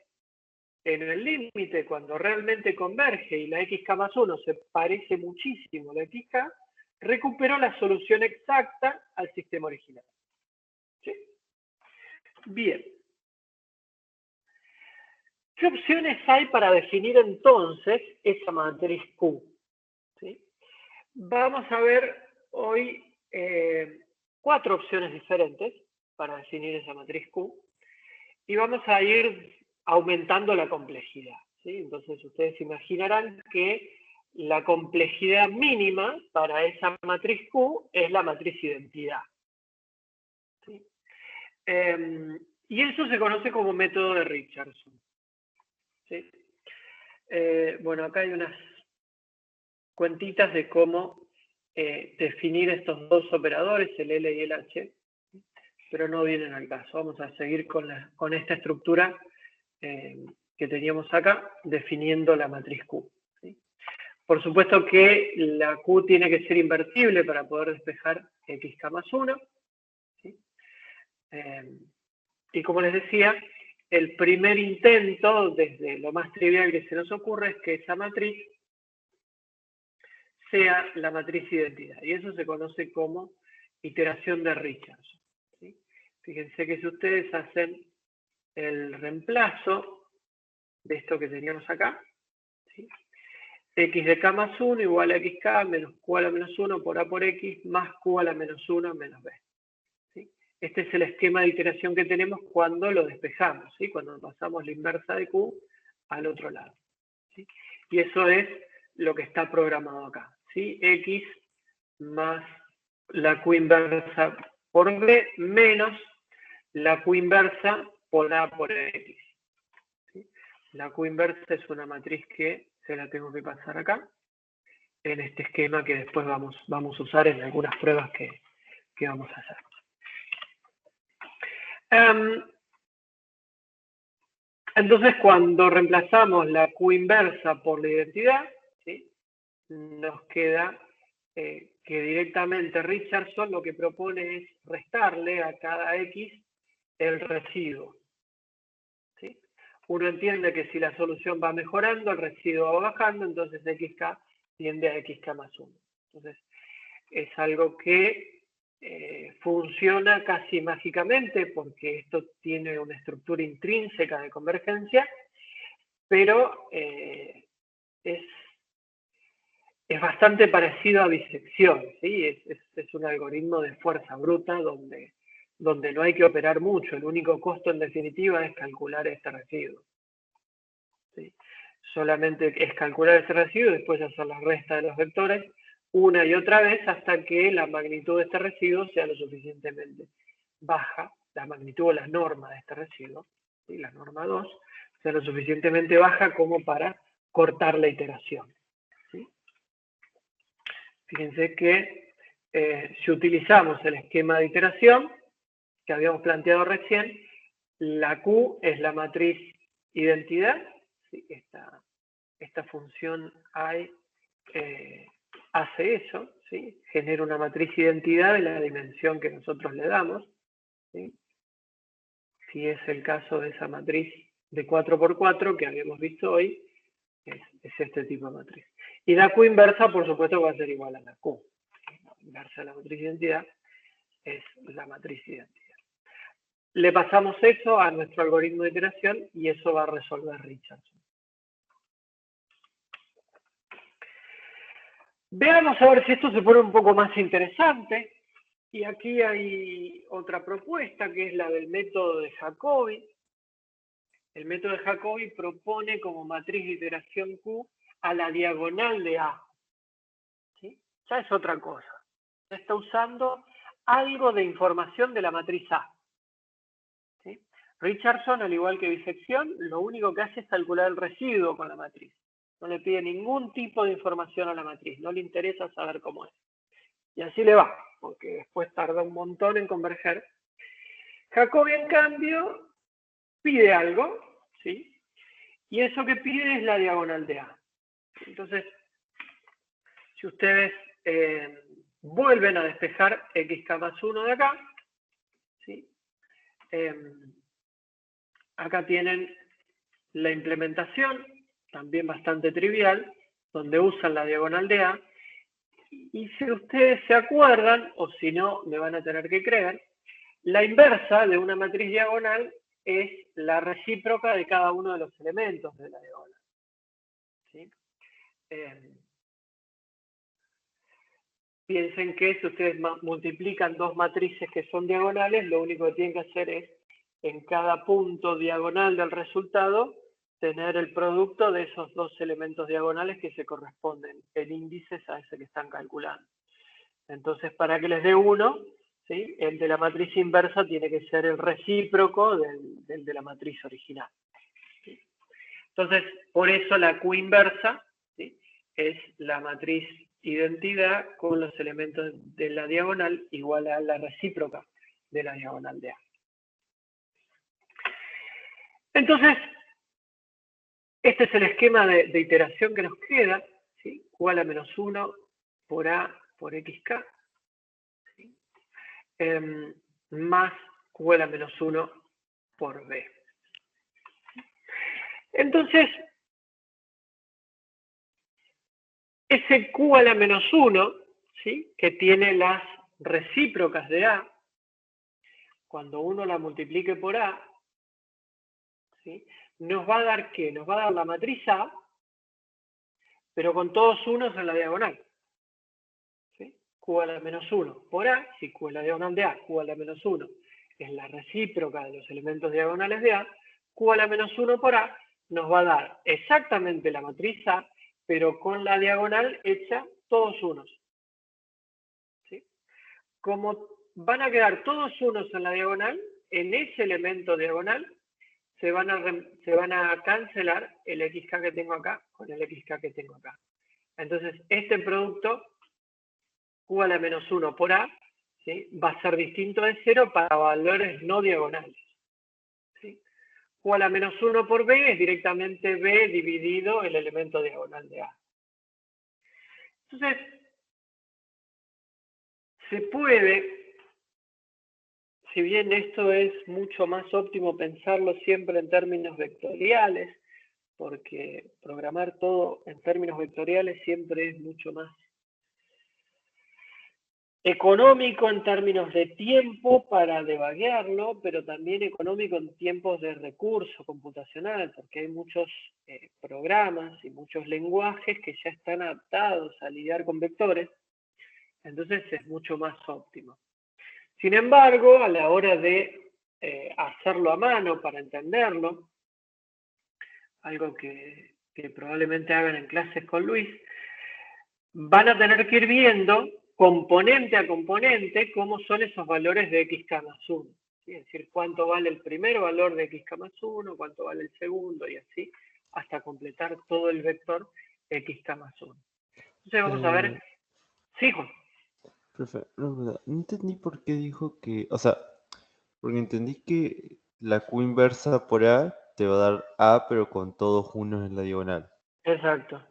cuando realmente converge y la XK más 1 se parece muchísimo a la XK, recuperó la solución exacta al sistema original. ¿Sí? Bien. ¿Qué opciones hay para definir entonces esa matriz Q? ¿Sí? Vamos a ver hoy 4 opciones diferentes para definir esa matriz Q y vamos a ir aumentando la complejidad, ¿sí? Entonces ustedes imaginarán que la complejidad mínima para esa matriz Q es la matriz identidad. ¿Sí? Y eso se conoce como método de Richardson. ¿Sí? Bueno, acá hay unas cuentitas de cómo definir estos dos operadores, el L y el H, pero no vienen al caso. Vamos a seguir con esta estructura que teníamos acá, definiendo la matriz Q. ¿Sí? Por supuesto que la Q tiene que ser invertible para poder despejar XK más 1. ¿Sí? Y como les decía, el primer intento, desde lo más trivial que se nos ocurre, es que esa matriz sea la matriz identidad. Y eso se conoce como iteración de Richardson. ¿Sí? Fíjense que si ustedes hacen el reemplazo de esto que teníamos acá, ¿sí? X de K más 1 igual a XK menos Q a la menos 1 por A por X más Q a la menos 1 menos B. ¿Sí? Este es el esquema de iteración que tenemos cuando lo despejamos, ¿sí? Cuando pasamos la inversa de Q al otro lado. ¿Sí? Y eso es lo que está programado acá, ¿sí? X más la Q inversa por B menos la Q inversa por A por X. ¿Sí? La Q inversa es una matriz que se la tengo que pasar acá, en este esquema que después vamos a usar en algunas pruebas que vamos a hacer. Entonces, cuando reemplazamos la Q inversa por la identidad, ¿sí? Nos queda que directamente Richardson lo que propone es restarle a cada X el residuo. ¿Sí? uno entiende que si la solución va mejorando, el residuo va bajando, entonces xk tiende a xk más 1. Entonces, es algo que funciona casi mágicamente porque esto tiene una estructura intrínseca de convergencia, pero es bastante parecido a bisección, ¿sí? Es un algoritmo de fuerza bruta donde no hay que operar mucho. El único costo en definitiva es calcular este residuo, ¿sí? Solamente es calcular ese residuo y después hacer la resta de los vectores una y otra vez hasta que la magnitud de este residuo sea lo suficientemente baja, la magnitud o la norma de este residuo, ¿sí? La norma 2, sea lo suficientemente baja como para cortar la iteración, ¿sí? Fíjense que si utilizamos el esquema de iteración que habíamos planteado recién, la Q es la matriz identidad, ¿sí? Esta función I hace eso, ¿sí? Genera una matriz identidad de la dimensión que nosotros le damos, ¿sí? Si es el caso de esa matriz de 4×4 que habíamos visto hoy, es este tipo de matriz. Y la Q inversa, por supuesto, va a ser igual a la Q. La inversa de la matriz identidad es la matriz identidad. Le pasamos eso a nuestro algoritmo de iteración y eso va a resolver Richardson. Veamos a ver si esto se pone un poco más interesante. Y aquí hay otra propuesta que es la del método de Jacobi. El método de Jacobi propone como matriz de iteración Q a la diagonal de A, ¿sí? Ya es otra cosa. Está usando algo de información de la matriz A, ¿sí? Richardson, al igual que bisección, lo único que hace es calcular el residuo con la matriz. No le pide ningún tipo de información a la matriz, no le interesa saber cómo es. Y así le va, porque después tarda un montón en converger. Jacobi, en cambio, pide algo, ¿sí? Y eso que pide es la diagonal de A. Entonces, si ustedes vuelven a despejar xk más 1 de acá, ¿sí? Acá tienen la implementación, también bastante trivial, donde usan la diagonal de A. Y si ustedes se acuerdan, o si no, me van a tener que creer, la inversa de una matriz diagonal es la recíproca de cada uno de los elementos de la diagonal, ¿sí? Piensen que si ustedes multiplican dos matrices que son diagonales, lo único que tienen que hacer es, en cada punto diagonal del resultado, tener el producto de esos dos elementos diagonales que se corresponden en índices a ese que están calculando. Entonces, para que les dé 1, ¿sí? El de la matriz inversa tiene que ser el recíproco del de la matriz original, ¿sí? Entonces, por eso la Q inversa, ¿sí? Es la matriz identidad con los elementos de la diagonal igual a la recíproca de la diagonal de A. Entonces, este es el esquema de iteración que nos queda, ¿sí? Q a la menos 1 por A por xk, ¿sí? Más Q a la menos 1 por B. Entonces, ese Q a la menos 1, ¿sí? Que tiene las recíprocas de A, cuando uno la multiplique por A, ¿sí? Nos va a dar ¿qué? Nos va a dar la matriz A, pero con todos unos en la diagonal, ¿sí? Q a la menos 1 por A, si Q es la diagonal de A, Q a la menos 1 es la recíproca de los elementos diagonales de A, Q a la menos 1 por A nos va a dar exactamente la matriz A, pero con la diagonal hecha todos unos, ¿sí? Como van a quedar todos unos en la diagonal, en ese elemento diagonal se van a cancelar el xk que tengo acá con el xk que tengo acá. Entonces, este producto, Q a la menos 1 por A, ¿sí? Va a ser distinto de 0 para valores no diagonales, ¿sí? Q a la menos 1 por B es directamente B dividido el elemento diagonal de A. Entonces, se puede si bien esto es mucho más óptimo pensarlo siempre en términos vectoriales, porque programar todo en términos vectoriales siempre es mucho más económico en términos de tiempo para debaguearlo, pero también económico en tiempos de recurso computacional, porque hay muchos programas y muchos lenguajes que ya están adaptados a lidiar con vectores, entonces es mucho más óptimo. Sin embargo, a la hora de hacerlo a mano para entenderlo, algo que probablemente hagan en clases con Luis, van a tener que ir viendo componente a componente cómo son esos valores de x más 1. ¿Sí? Es decir, cuánto vale el primer valor de x más 1, cuánto vale el segundo y así, hasta completar todo el vector x más 1. Entonces vamos a ver. Sí, Juan. Profe, no entendí por qué dijo que, o sea, porque entendí que la Q inversa por A te va a dar A, pero con todos unos en la diagonal. Exacto.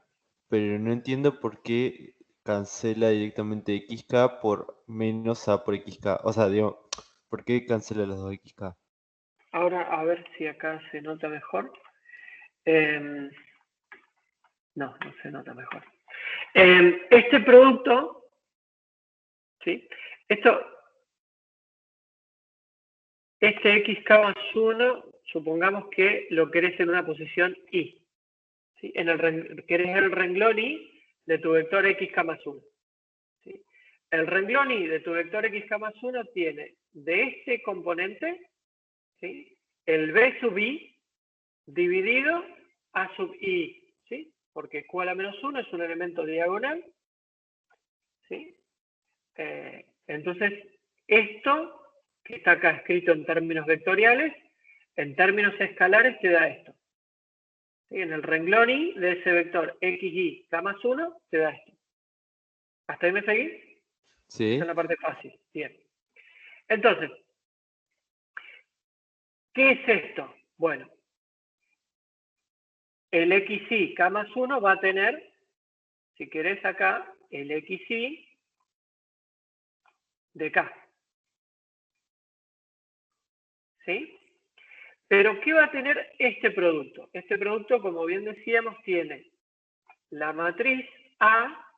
Pero no entiendo por qué cancela directamente XK por menos A por XK. O sea, digo, ¿por qué cancela las dos XK? Ahora a ver si acá se nota mejor. No se nota mejor. Este producto, ¿sí? Este xk más 1, supongamos que lo querés en una posición i. ¿Sí? Querés el renglón i de tu vector xk más 1. ¿Sí? El renglón i de tu vector xk más 1 tiene de este componente, ¿sí? El b sub i dividido a sub i, ¿sí? Porque q a la menos 1 es un elemento diagonal, ¿sí? Entonces, esto que está acá escrito en términos vectoriales, en términos escalares te da esto. ¿Sí? En el renglón i de ese vector xy k más 1 te da esto. ¿Hasta ahí me seguís? Sí. Esa es la parte fácil. Bien. Entonces, ¿qué es esto? Bueno, el xy k más 1 va a tener, si querés acá, el xy de k. ¿Sí? Pero, ¿qué va a tener este producto? Este producto, como bien decíamos, tiene la matriz A,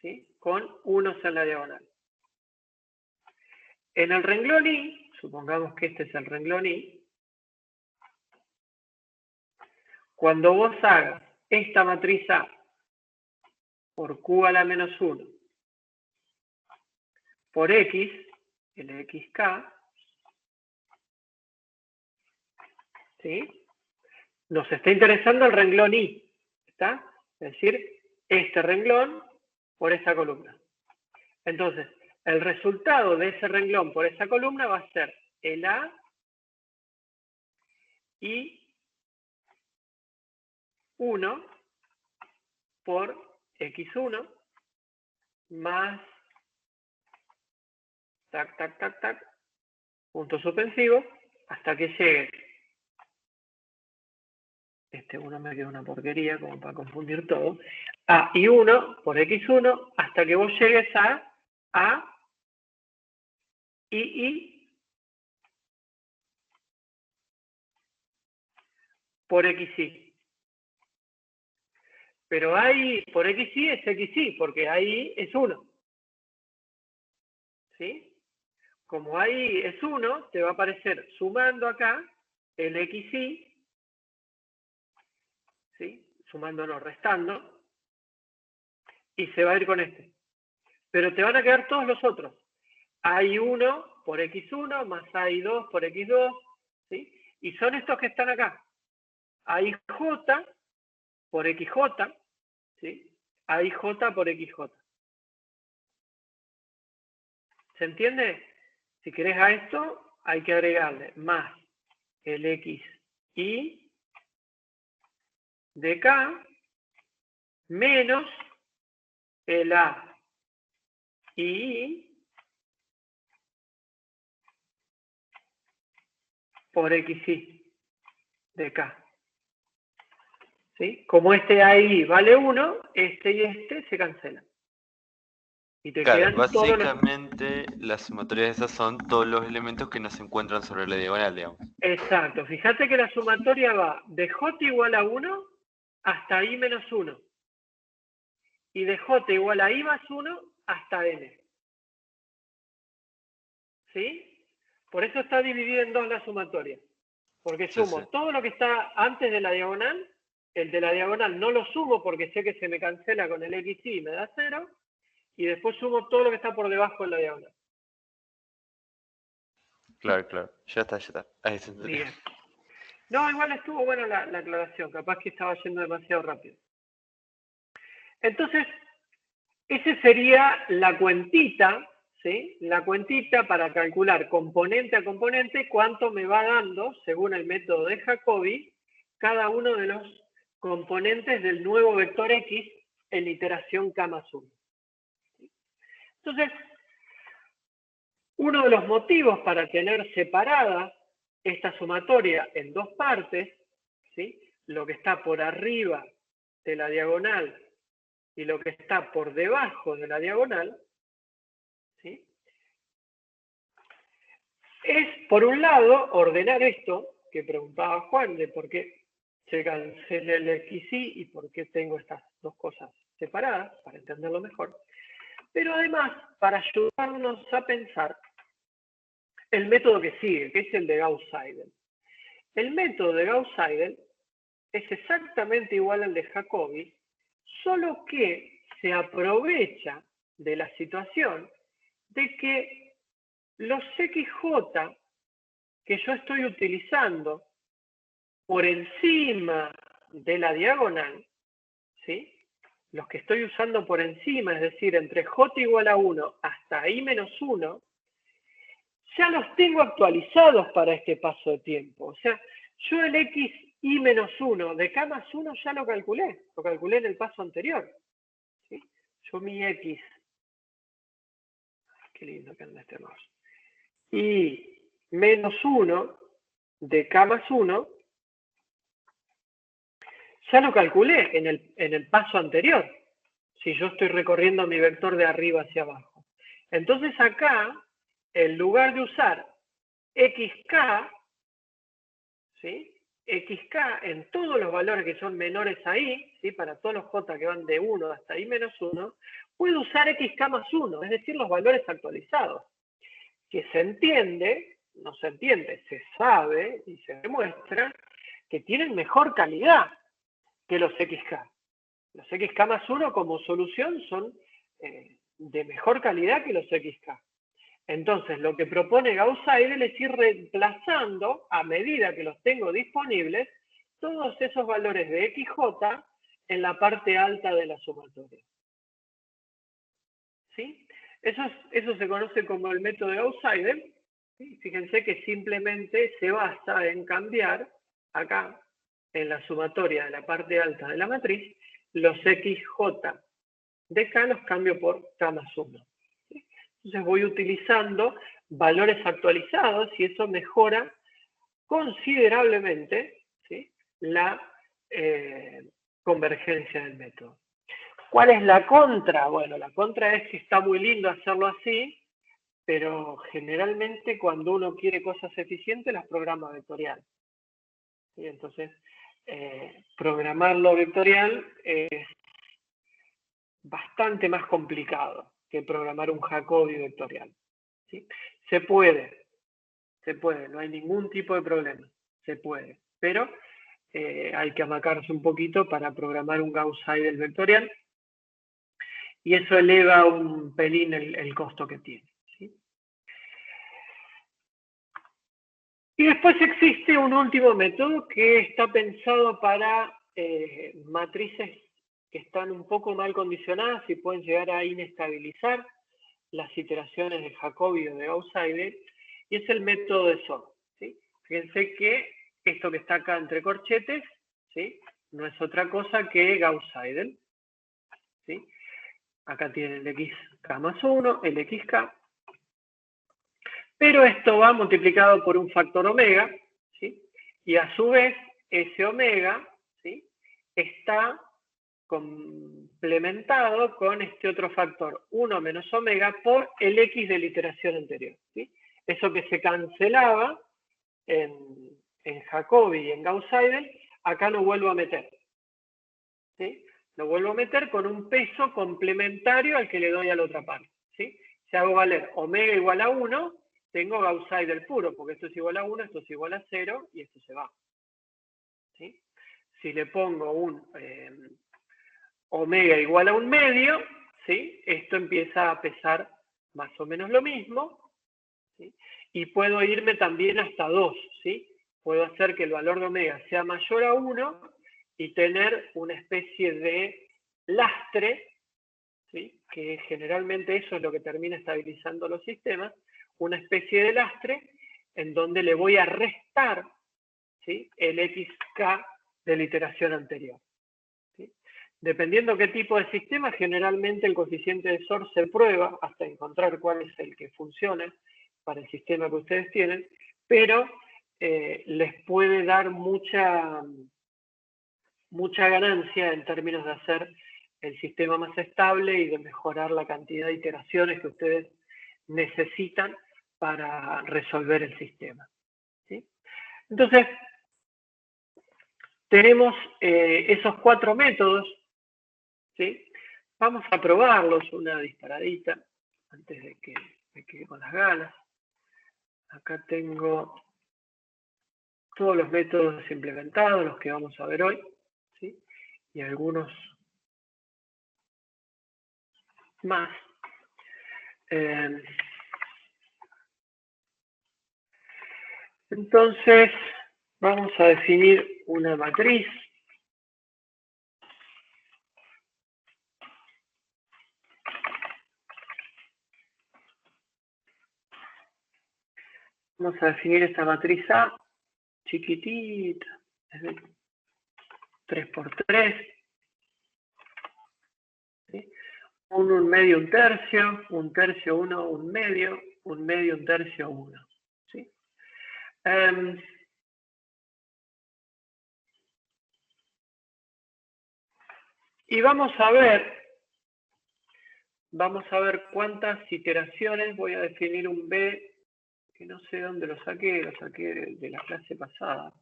¿sí? Con unos en la diagonal. En el renglón I, supongamos que este es el renglón I, cuando vos hagas esta matriz A por Q a la menos 1 por X, el XK, ¿sí? Nos está interesando el renglón I, ¿está? Es decir, este renglón por esta columna. Entonces, el resultado de ese renglón por esa columna va a ser el A y 1 por X1 más tac, tac, tac, tac, punto suspensivo, hasta que llegue. Este 1 me queda una porquería, como para confundir todo. A y 1 por X1, hasta que vos llegues a y por XY. Pero ahí por XY es XY, porque ahí es 1. ¿Sí? Como ahí es 1, te va a aparecer sumando acá el XY, ¿sí? Sumando no, restando, y se va a ir con este. Pero te van a quedar todos los otros. Hay 1 por X1 más hay 2 por X2, ¿sí? Y son estos que están acá. Hay J por XJ, ¿sí? Hay J por XJ. ¿Se entiende? Si querés a esto, hay que agregarle más el XY de K menos el A y por XY de K. ¿Sí? Como este AI vale 1, este y este se cancelan. Y te Claro, quedan todos los... básicamente las sumatorias esas son todos los elementos que no se encuentran sobre la diagonal, digamos. Exacto, fíjate que la sumatoria va de j igual a 1 hasta i menos 1. Y de j igual a i más 1 hasta n. ¿Sí? Por eso está dividida en dos la sumatoria. Porque Sí, sumo sí. todo lo que está antes de la diagonal, el de la diagonal no lo sumo porque sé que se me cancela con el x y me da 0, y después sumo todo lo que está por debajo de la diagonal. Claro, claro. Ya está. Ahí se entendió. Bien. No, igual estuvo buena la aclaración, capaz que estaba yendo demasiado rápido. Entonces, esa sería la cuentita, ¿sí? La cuentita para calcular componente a componente cuánto me va dando, según el método de Jacobi, cada uno de los componentes del nuevo vector X en iteración K más 1. Entonces, uno de los motivos para tener separada esta sumatoria en dos partes, ¿sí? Lo que está por arriba de la diagonal y lo que está por debajo de la diagonal, ¿sí? Es, por un lado, ordenar esto que preguntaba Juan, de por qué se cancela el XY y por qué tengo estas dos cosas separadas, para entenderlo mejor. Pero además, para ayudarnos a pensar el método que sigue, que es el de Gauss-Seidel. El método de Gauss-Seidel es exactamente igual al de Jacobi, solo que se aprovecha de la situación de que los XJ que yo estoy utilizando por encima de la diagonal, ¿sí? Los que estoy usando por encima, es decir, entre j igual a 1 hasta i menos 1, ya los tengo actualizados para este paso de tiempo. O sea, yo el x i menos 1 de k más 1 ya lo calculé en el paso anterior. ¿Sí? Yo mi x, qué lindo que anda este mouse, y menos 1 de k más 1, ya lo calculé en el paso anterior, si yo estoy recorriendo mi vector de arriba hacia abajo. Entonces acá, en lugar de usar xk, ¿sí? xk en todos los valores que son menores a i, ¿sí? Para todos los j que van de 1 hasta i menos 1, puedo usar xk más 1, es decir, los valores actualizados. Que se entiende, no se entiende, se sabe y se demuestra que tienen mejor calidad que los xk. Los xk más 1 como solución son de mejor calidad que los xk. Entonces, lo que propone Gauss-Seidel es ir reemplazando, a medida que los tengo disponibles, todos esos valores de xj en la parte alta de la sumatoria. ¿Sí? Eso se conoce como el método de Gauss-Seidel. ¿Sí? Fíjense que simplemente se basa en cambiar acá, en la sumatoria de la parte alta de la matriz, los xj de k los cambio por k más 1. ¿Sí? Entonces voy utilizando valores actualizados y eso mejora considerablemente, ¿sí? La convergencia del método. ¿Cuál es la contra? Bueno, la contra es que está muy lindo hacerlo así, pero generalmente cuando uno quiere cosas eficientes las programa vectorial. ¿Sí? Entonces, programarlo vectorial es bastante más complicado que programar un Jacobi vectorial. ¿Sí? Se puede, no hay ningún tipo de problema, se puede, pero hay que amacarse un poquito para programar un Gauss-Seidel vectorial y eso eleva un pelín el costo que tiene. ¿Sí? Y después existe un último método que está pensado para matrices que están un poco mal condicionadas y pueden llegar a inestabilizar las iteraciones de Jacobi o de Gauss-Seidel, y es el método de Zorn. ¿Sí? Fíjense que esto que está acá entre corchetes, ¿sí? No es otra cosa que Gauss-Seidel. ¿Sí? Acá tienen el xk más 1, el xk, pero esto va multiplicado por un factor omega, ¿sí? Y a su vez ese omega, ¿sí? Está complementado con este otro factor, 1 menos omega por el x de la iteración anterior, ¿sí? Eso que se cancelaba en Jacobi y en Gauss-Seidel, acá lo vuelvo a meter, ¿sí? Lo vuelvo a meter con un peso complementario al que le doy a la otra parte, ¿sí? Si hago valer omega igual a 1, tengo Gauss-Seidel puro, porque esto es igual a 1, esto es igual a 0, y esto se va, ¿sí? Si le pongo un omega igual a 1/2, ¿sí? Esto empieza a pesar más o menos lo mismo, ¿sí? Y puedo irme también hasta 2, ¿sí? Puedo hacer que el valor de omega sea mayor a 1 y tener una especie de lastre, ¿sí? Que generalmente eso es lo que termina estabilizando los sistemas, una especie de lastre en donde le voy a restar, ¿sí? El xk de la iteración anterior, ¿sí? Dependiendo qué tipo de sistema, generalmente el coeficiente de SOR se prueba hasta encontrar cuál es el que funcione para el sistema que ustedes tienen, pero les puede dar mucha ganancia en términos de hacer el sistema más estable y de mejorar la cantidad de iteraciones que ustedes necesitan para resolver el sistema, ¿sí? Entonces, tenemos esos 4 métodos, ¿sí? Vamos a probarlos, una disparadita, antes de que me quede con las ganas. Acá tengo todos los métodos implementados, los que vamos a ver hoy, ¿sí? Y algunos más. Entonces, vamos a definir una matriz. Vamos a definir esta matriz A, chiquitita, es de 3×3. ¿Sí? 1, 1/2, 1/3, 1/3, 1, 1/2, 1/2, 1/3, 1. ¿Sí? Y vamos a ver cuántas iteraciones. Voy a definir un B, que no sé dónde lo saqué de la clase pasada.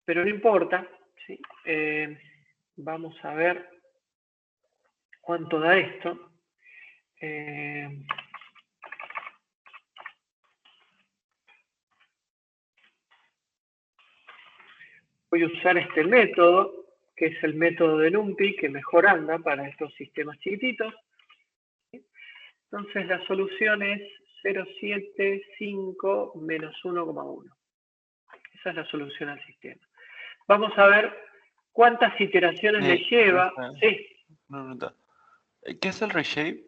Pero no importa, ¿sí? Vamos a ver cuánto da esto. Voy a usar este método, que es el método de NumPy, que mejor anda para estos sistemas chiquititos. ¿Sí? Entonces la solución es 0,75 menos 1,1. Esa es la solución al sistema. Vamos a ver cuántas iteraciones le lleva. Sí. ¿Qué es el reshape?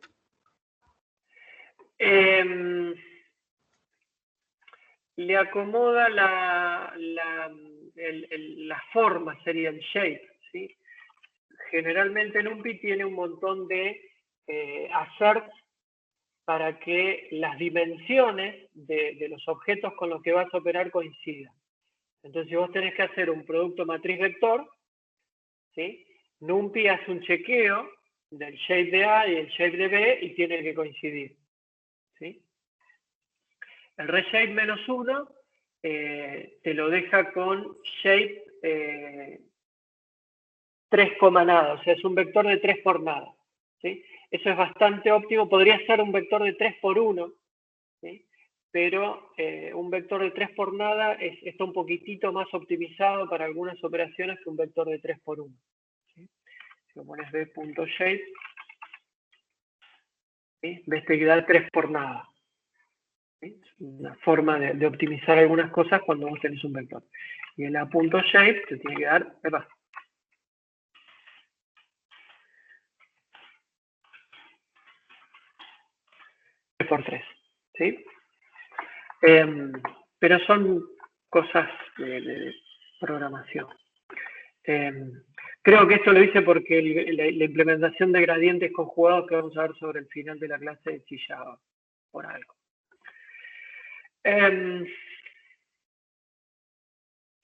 Le acomoda la forma, sería el shape, ¿sí? Generalmente NumPy tiene un montón de asserts para que las dimensiones de los objetos con los que vas a operar coincidan. Entonces, si vos tenés que hacer un producto matriz vector, ¿sí? NumPy hace un chequeo del shape de A y el shape de B y tiene que coincidir, ¿sí? El reshape menos 1 te lo deja con shape 3, nada, o sea, es un vector de 3 por nada, ¿sí? Eso es bastante óptimo, podría ser un vector de 3 por 1, ¿sí? Pero un vector de 3 por nada está un poquitito más optimizado para algunas operaciones que un vector de 3 por 1. ¿Sí? Si lo pones b.shape, ¿sí? Ves que da 3 por nada. ¿Sí? Es una forma de optimizar algunas cosas cuando vos tenés un vector. Y el a.shape te tiene que dar, ¿verdad? 3×3, ¿sí? Pero son cosas de programación. Creo que esto lo hice porque la implementación de gradientes conjugados que vamos a ver sobre el final de la clase es chillaba por algo.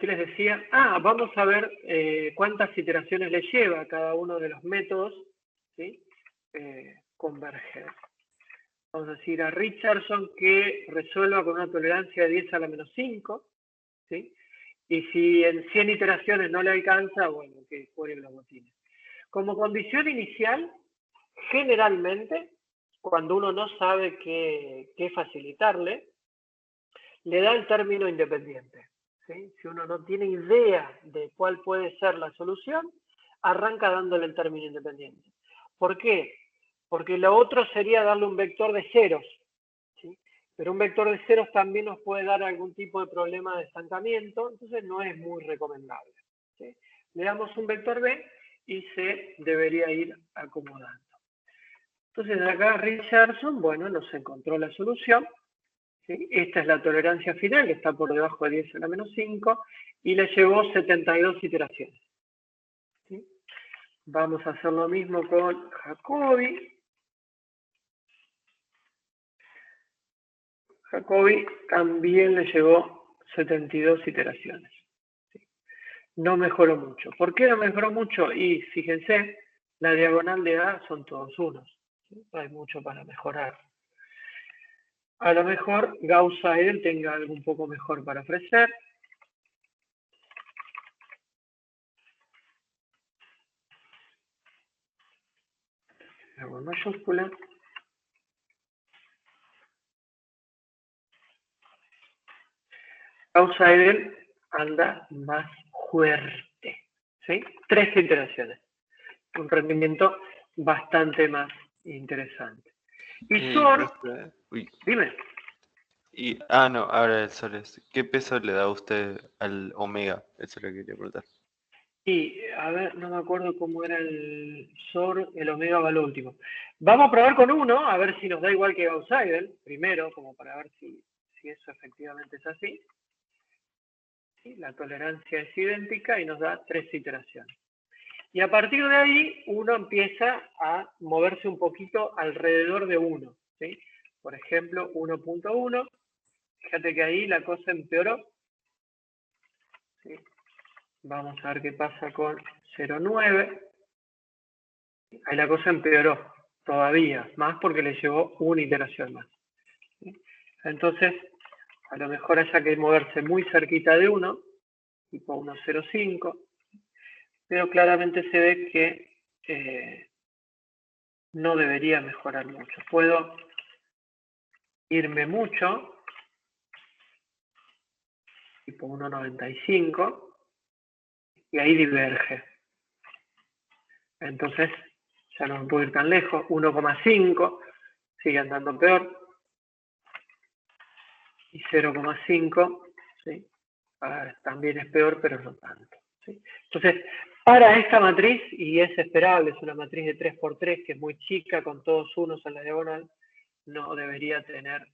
¿qué les decía? Vamos a ver cuántas iteraciones le lleva a cada uno de los métodos, ¿sí? Converger. Vamos a decir a Richardson que resuelva con una tolerancia de 10 a la menos 5, ¿sí? Y si en 100 iteraciones no le alcanza, bueno, que juegue los botines. Como condición inicial, generalmente, cuando uno no sabe qué facilitarle, le da el término independiente, ¿sí? Si uno no tiene idea de cuál puede ser la solución, arranca dándole el término independiente. ¿Por qué? Porque lo otro sería darle un vector de ceros, ¿sí? Pero un vector de ceros también nos puede dar algún tipo de problema de estancamiento, entonces no es muy recomendable, ¿sí? Le damos un vector B y se debería ir acomodando. Entonces acá Richardson, bueno, nos encontró la solución, ¿sí? Esta es la tolerancia final, que está por debajo de 10 a la menos 5, y le llevó 72 iteraciones, ¿sí? Vamos a hacer lo mismo con Jacobi. Jacobi también le llevó 72 iteraciones, ¿sí? No mejoró mucho. ¿Por qué no mejoró mucho? Y fíjense, la diagonal de A son todos unos, ¿sí? No hay mucho para mejorar. A lo mejor Gauss-Seidel tenga algo un poco mejor para ofrecer. Hago en mayúscula. Gauss-Seidel anda más fuerte, ¿sí? 3 iteraciones. Un rendimiento bastante más interesante. Y Sor, Uy. dime. No, ahora el Sol es. ¿Qué peso le da usted al omega? Eso es lo que quería preguntar. Y, a ver, no me acuerdo cómo era el Sor, el omega va lo último. Vamos a probar con uno, a ver si nos da igual que Gauss-Seidel, primero, como para ver si eso efectivamente es así. ¿Sí? La tolerancia es idéntica y nos da 3 iteraciones. Y a partir de ahí, uno empieza a moverse un poquito alrededor de 1, ¿sí? Por ejemplo, 1.1. Fíjate que ahí la cosa empeoró, ¿sí? Vamos a ver qué pasa con 0.9. Ahí la cosa empeoró todavía, más porque le llevó una iteración más, ¿sí? Entonces, a lo mejor haya que moverse muy cerquita de 1, tipo 1.05, pero claramente se ve que no debería mejorar mucho. Puedo irme mucho, tipo 1.95, y ahí diverge. Entonces, ya no me puedo ir tan lejos, 1.5, sigue andando peor, y 0.5, ¿sí? También es peor, pero no tanto, ¿sí? Entonces, para esta matriz, y es esperable, es una matriz de 3×3, que es muy chica, con todos unos en la diagonal, no debería tener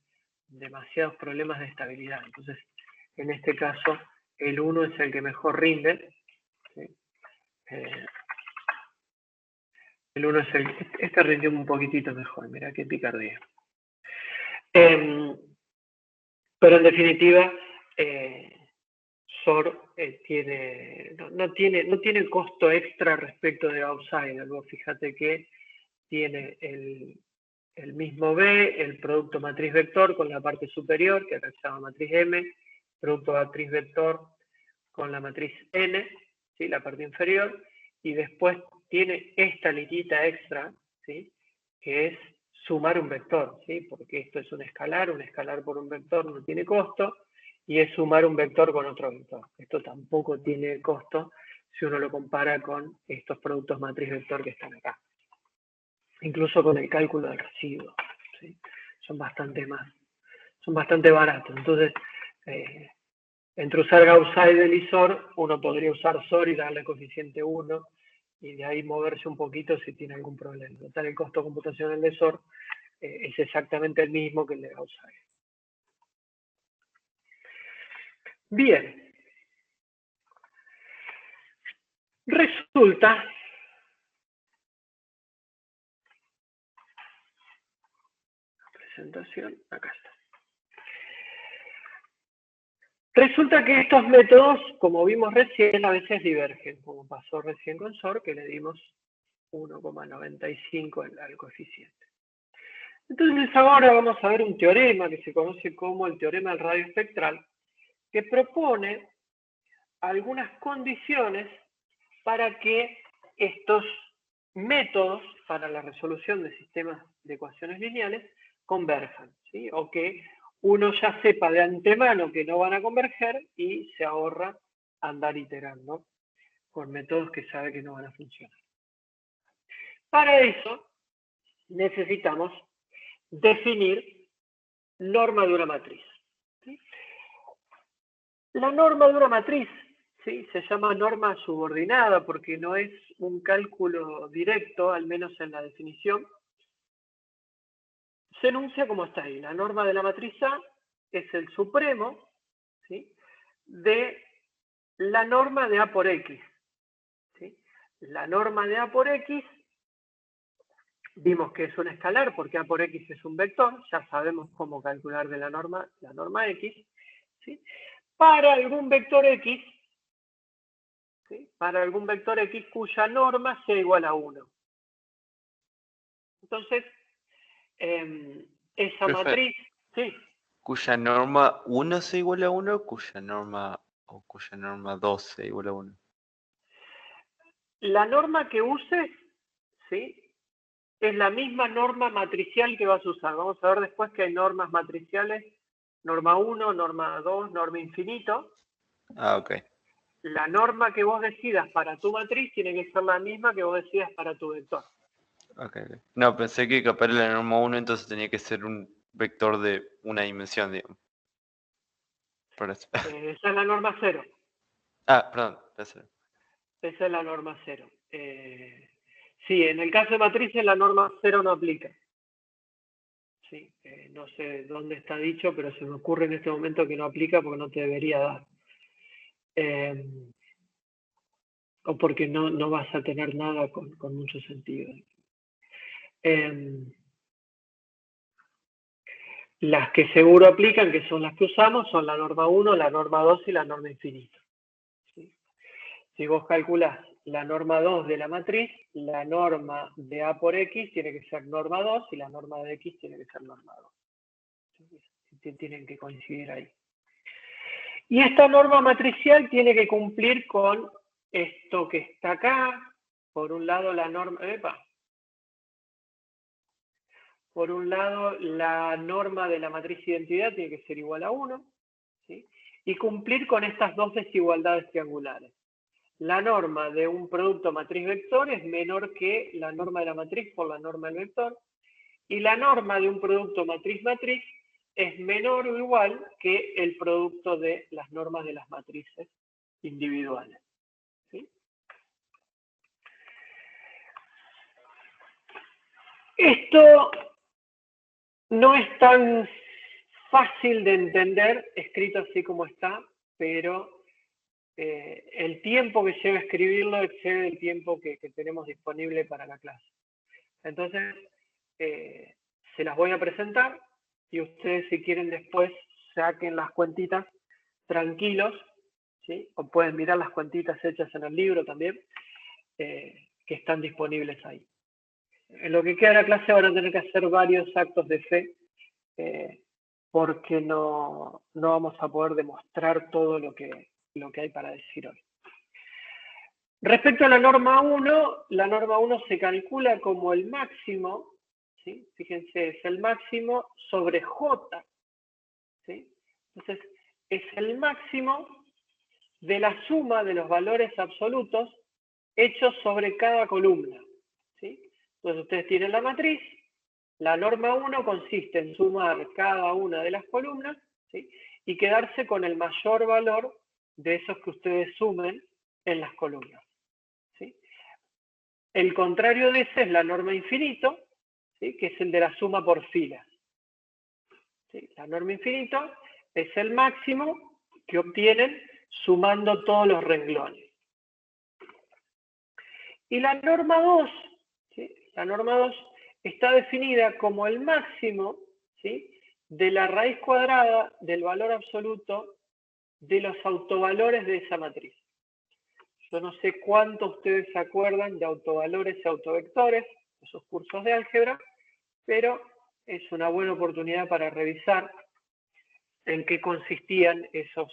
demasiados problemas de estabilidad. Entonces, en este caso, el 1 es el que mejor rinde, ¿sí? El 1 es este rindió un poquitito mejor, mira qué picardía. Pero en definitiva, Sor no tiene costo extra respecto de Gauss-Seidel. Luego fíjate que tiene el mismo B, el producto matriz vector con la parte superior, que acá se llama matriz M, producto matriz vector con la matriz N, ¿sí? La parte inferior, y después tiene esta litita extra, ¿sí? Que es sumar un vector, ¿sí? Porque esto es un escalar por un vector no tiene costo, y es sumar un vector con otro vector. Esto tampoco tiene costo si uno lo compara con estos productos matriz vector que están acá. Incluso con el cálculo del residuo, ¿sí? Son bastante baratos. Entonces, entre usar Gauss-Seidel y Sor, uno podría usar Sor y darle coeficiente 1, y de ahí moverse un poquito si tiene algún problema. Total, el costo computacional de Sor es exactamente el mismo que el de Gauss-Seidel. Bien. Resulta presentación, acá está. Resulta que estos métodos, como vimos recién, a veces divergen, como pasó recién con SOR, que le dimos 1,95 al coeficiente. Entonces ahora vamos a ver un teorema que se conoce como el teorema del radio espectral, que propone algunas condiciones para que estos métodos para la resolución de sistemas de ecuaciones lineales converjan, ¿sí? O que uno ya sepa de antemano que no van a converger y se ahorra andar iterando con métodos que sabe que no van a funcionar. Para eso necesitamos definir norma de una matriz, ¿sí? La norma de una matriz, ¿sí?, se llama norma subordinada porque no es un cálculo directo, al menos en la definición. Se enuncia como está ahí. La norma de la matriz A es el supremo, ¿sí?, de la norma de A por X, ¿sí? La norma de A por X, vimos que es un escalar porque A por X es un vector, ya sabemos cómo calcular de la norma X, ¿sí?, para algún vector X, ¿sí?, para algún vector X cuya norma sea igual a 1. Entonces, esa Profe, matriz, sí, ¿cuya norma 1 sea igual a 1 o cuya norma 2 sea igual a 1? la norma que uses, ¿sí?, es la misma norma matricial que vas a usar. Vamos a ver después que hay normas matriciales, norma 1, norma 2, norma infinito. Ah, ok. La norma que vos decidas para tu matriz tiene que ser la misma que vos decidas para tu vector. Okay. No, pensé que capaz era la norma 1, entonces tenía que ser un vector de una dimensión, digamos. Por eso. Esa es la norma 0. Ah, perdón. Esa es la norma 0. Sí, en el caso de matrices la norma 0 no aplica. Sí, no sé dónde está dicho, pero se me ocurre en este momento que no aplica porque no te debería dar. O porque no vas a tener nada con mucho sentido. Las que seguro aplican, que son las que usamos, son la norma 1, la norma 2 y la norma infinito. ¿Sí? Si vos calculás la norma 2 de la matriz, la norma de A por X tiene que ser norma 2 y la norma de X tiene que ser norma 2. ¿Sí? Tienen que coincidir ahí. Y esta norma matricial tiene que cumplir con esto que está acá. Por un lado, la norma... Por un lado, la norma de la matriz identidad tiene que ser igual a 1, ¿sí?, y cumplir con estas dos desigualdades triangulares. La norma de un producto matriz-vector es menor que la norma de la matriz por la norma del vector, y la norma de un producto matriz-matriz es menor o igual que el producto de las normas de las matrices individuales, ¿sí? Esto no es tan fácil de entender, escrito así como está, pero el tiempo que lleva a escribirlo excede el tiempo que tenemos disponible para la clase. Entonces, se las voy a presentar y ustedes, si quieren, después saquen las cuentitas tranquilos, ¿sí?, o pueden mirar las cuentitas hechas en el libro también, que están disponibles ahí. En lo que queda de la clase van a tener que hacer varios actos de fe, porque no vamos a poder demostrar todo lo que hay para decir hoy. Respecto a la norma 1 se calcula como el máximo, ¿sí?, fíjense, es el máximo sobre J, ¿sí? Entonces, es el máximo de la suma de los valores absolutos hechos sobre cada columna, ¿sí? Entonces, ustedes tienen la matriz, la norma 1 consiste en sumar cada una de las columnas, ¿sí?, y quedarse con el mayor valor de esos que ustedes sumen en las columnas, ¿sí? El contrario de ese es la norma infinito, ¿sí?, que es el de la suma por filas, ¿sí? La norma infinito es el máximo que obtienen sumando todos los renglones. Y la norma 2, ¿sí?, la norma 2 está definida como el máximo, ¿sí?, de la raíz cuadrada del valor absoluto de los autovalores de esa matriz. Yo no sé cuánto ustedes se acuerdan de autovalores y autovectores, esos cursos de álgebra, pero es una buena oportunidad para revisar en qué consistían esos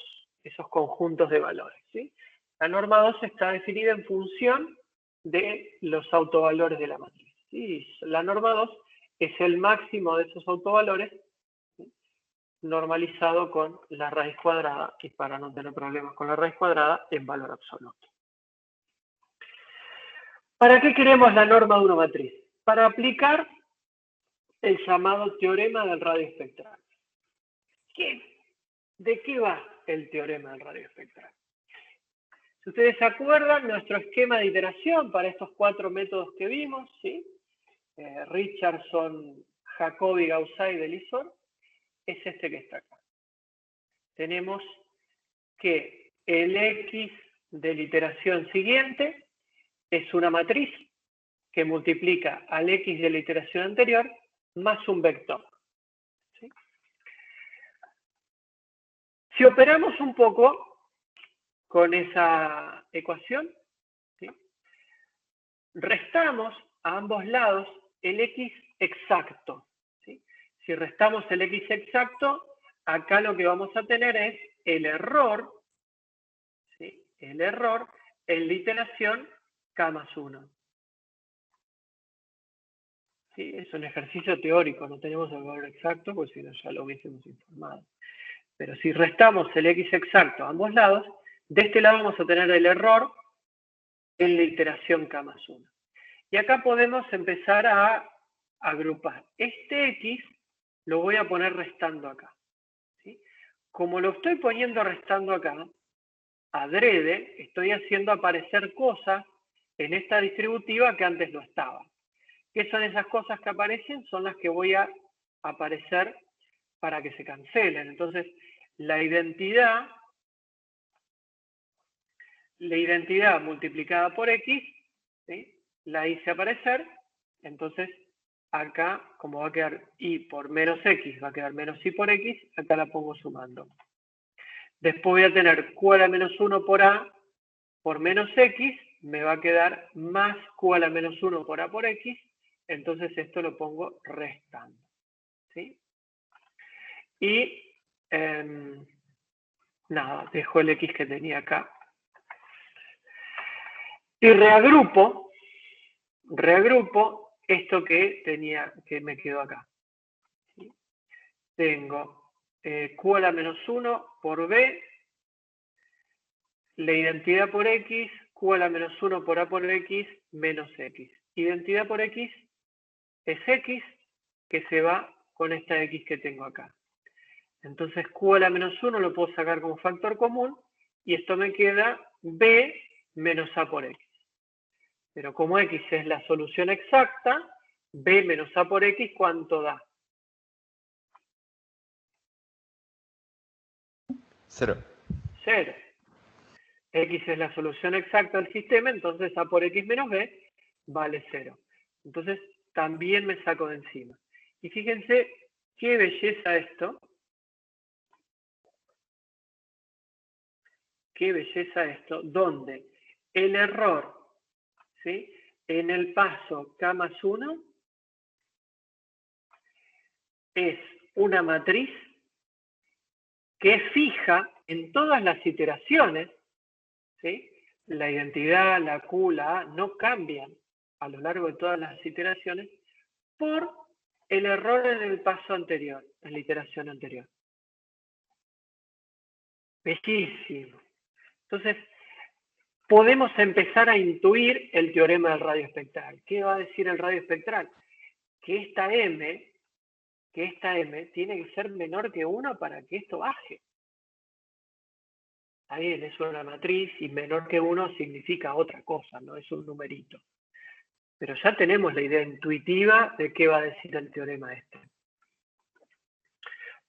conjuntos de valores, ¿sí? La norma 2 está definida en función de los autovalores de la matriz, ¿sí? La norma 2 es el máximo de esos autovalores, ¿sí?, normalizado con la raíz cuadrada, y para no tener problemas con la raíz cuadrada, en valor absoluto. ¿Para qué queremos la norma de una matriz? Para aplicar el llamado teorema del radio espectral. ¿De qué va el teorema del radio espectral? Si ustedes se acuerdan, nuestro esquema de iteración para estos 4 métodos que vimos, ¿sí? Richardson, Jacobi, Gauss y Delisor, es este que está acá. Tenemos que el X de la iteración siguiente es una matriz que multiplica al X de la iteración anterior más un vector, ¿sí? Si operamos un poco con esa ecuación, ¿sí?, restamos a ambos lados el X exacto, ¿sí? Si restamos el X exacto, acá lo que vamos a tener es el error, ¿sí?, el error en la iteración K más 1. ¿Sí? Es un ejercicio teórico, no tenemos el valor exacto, pues si no ya lo hubiésemos informado. Pero si restamos el X exacto a ambos lados, de este lado vamos a tener el error en la iteración K más 1. Y acá podemos empezar a agrupar. Este X lo voy a poner restando acá, ¿sí? Como lo estoy poniendo restando acá, adrede, estoy haciendo aparecer cosas en esta distributiva que antes no estaban. ¿Qué son esas cosas que aparecen? Son las que voy a aparecer para que se cancelen. Entonces, la identidad multiplicada por X, ¿sí?, la hice aparecer. Entonces, acá, como va a quedar Y por menos X, va a quedar menos Y por X, acá la pongo sumando. Después voy a tener Q a la menos 1 por A por menos X, me va a quedar más Q a la menos 1 por A por X, entonces esto lo pongo restando, ¿sí? Y nada, dejo el X que tenía acá. Y reagrupo esto que tenía, que me quedó acá, ¿sí? Tengo Q a la menos 1 por B, la identidad por X, Q a la menos 1 por A por X, menos X. Identidad por X es X, que se va con esta X que tengo acá. Entonces Q a la menos 1 lo puedo sacar como factor común, y esto me queda B menos A por X. Pero como X es la solución exacta, B menos A por X, ¿cuánto da? 0. 0. X es la solución exacta del sistema, entonces A por X menos B vale 0. Entonces también me saco de encima. Y fíjense qué belleza esto. Qué belleza esto, donde el error, ¿sí?, en el paso K más 1 es una matriz que es fija en todas las iteraciones, ¿sí? La identidad, la Q, la A no cambian a lo largo de todas las iteraciones por el error en el paso anterior, en la iteración anterior. Bellísimo. Entonces, podemos empezar a intuir el teorema del radio espectral. ¿Qué va a decir el radio espectral? Que esta M tiene que ser menor que 1 para que esto baje. Está bien, es una matriz y menor que 1 significa otra cosa, no es un numerito. Pero ya tenemos la idea intuitiva de qué va a decir el teorema este.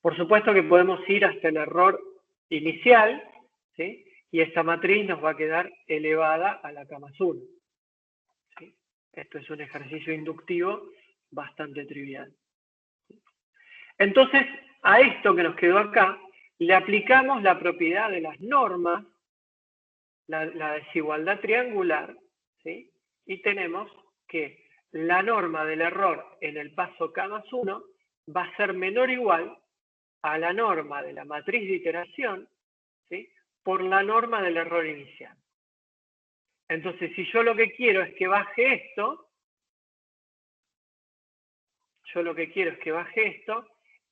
Por supuesto que podemos ir hasta el error inicial, ¿sí?, y esta matriz nos va a quedar elevada a la K más 1. ¿Sí? Esto es un ejercicio inductivo bastante trivial. Entonces, a esto que nos quedó acá, Le aplicamos la propiedad de las normas, la desigualdad triangular, ¿sí? Y tenemos que la norma del error en el paso K más 1 va a ser menor o igual a la norma de la matriz de iteración, ¿sí? Por la norma del error inicial. Entonces, si yo lo que quiero es que baje esto,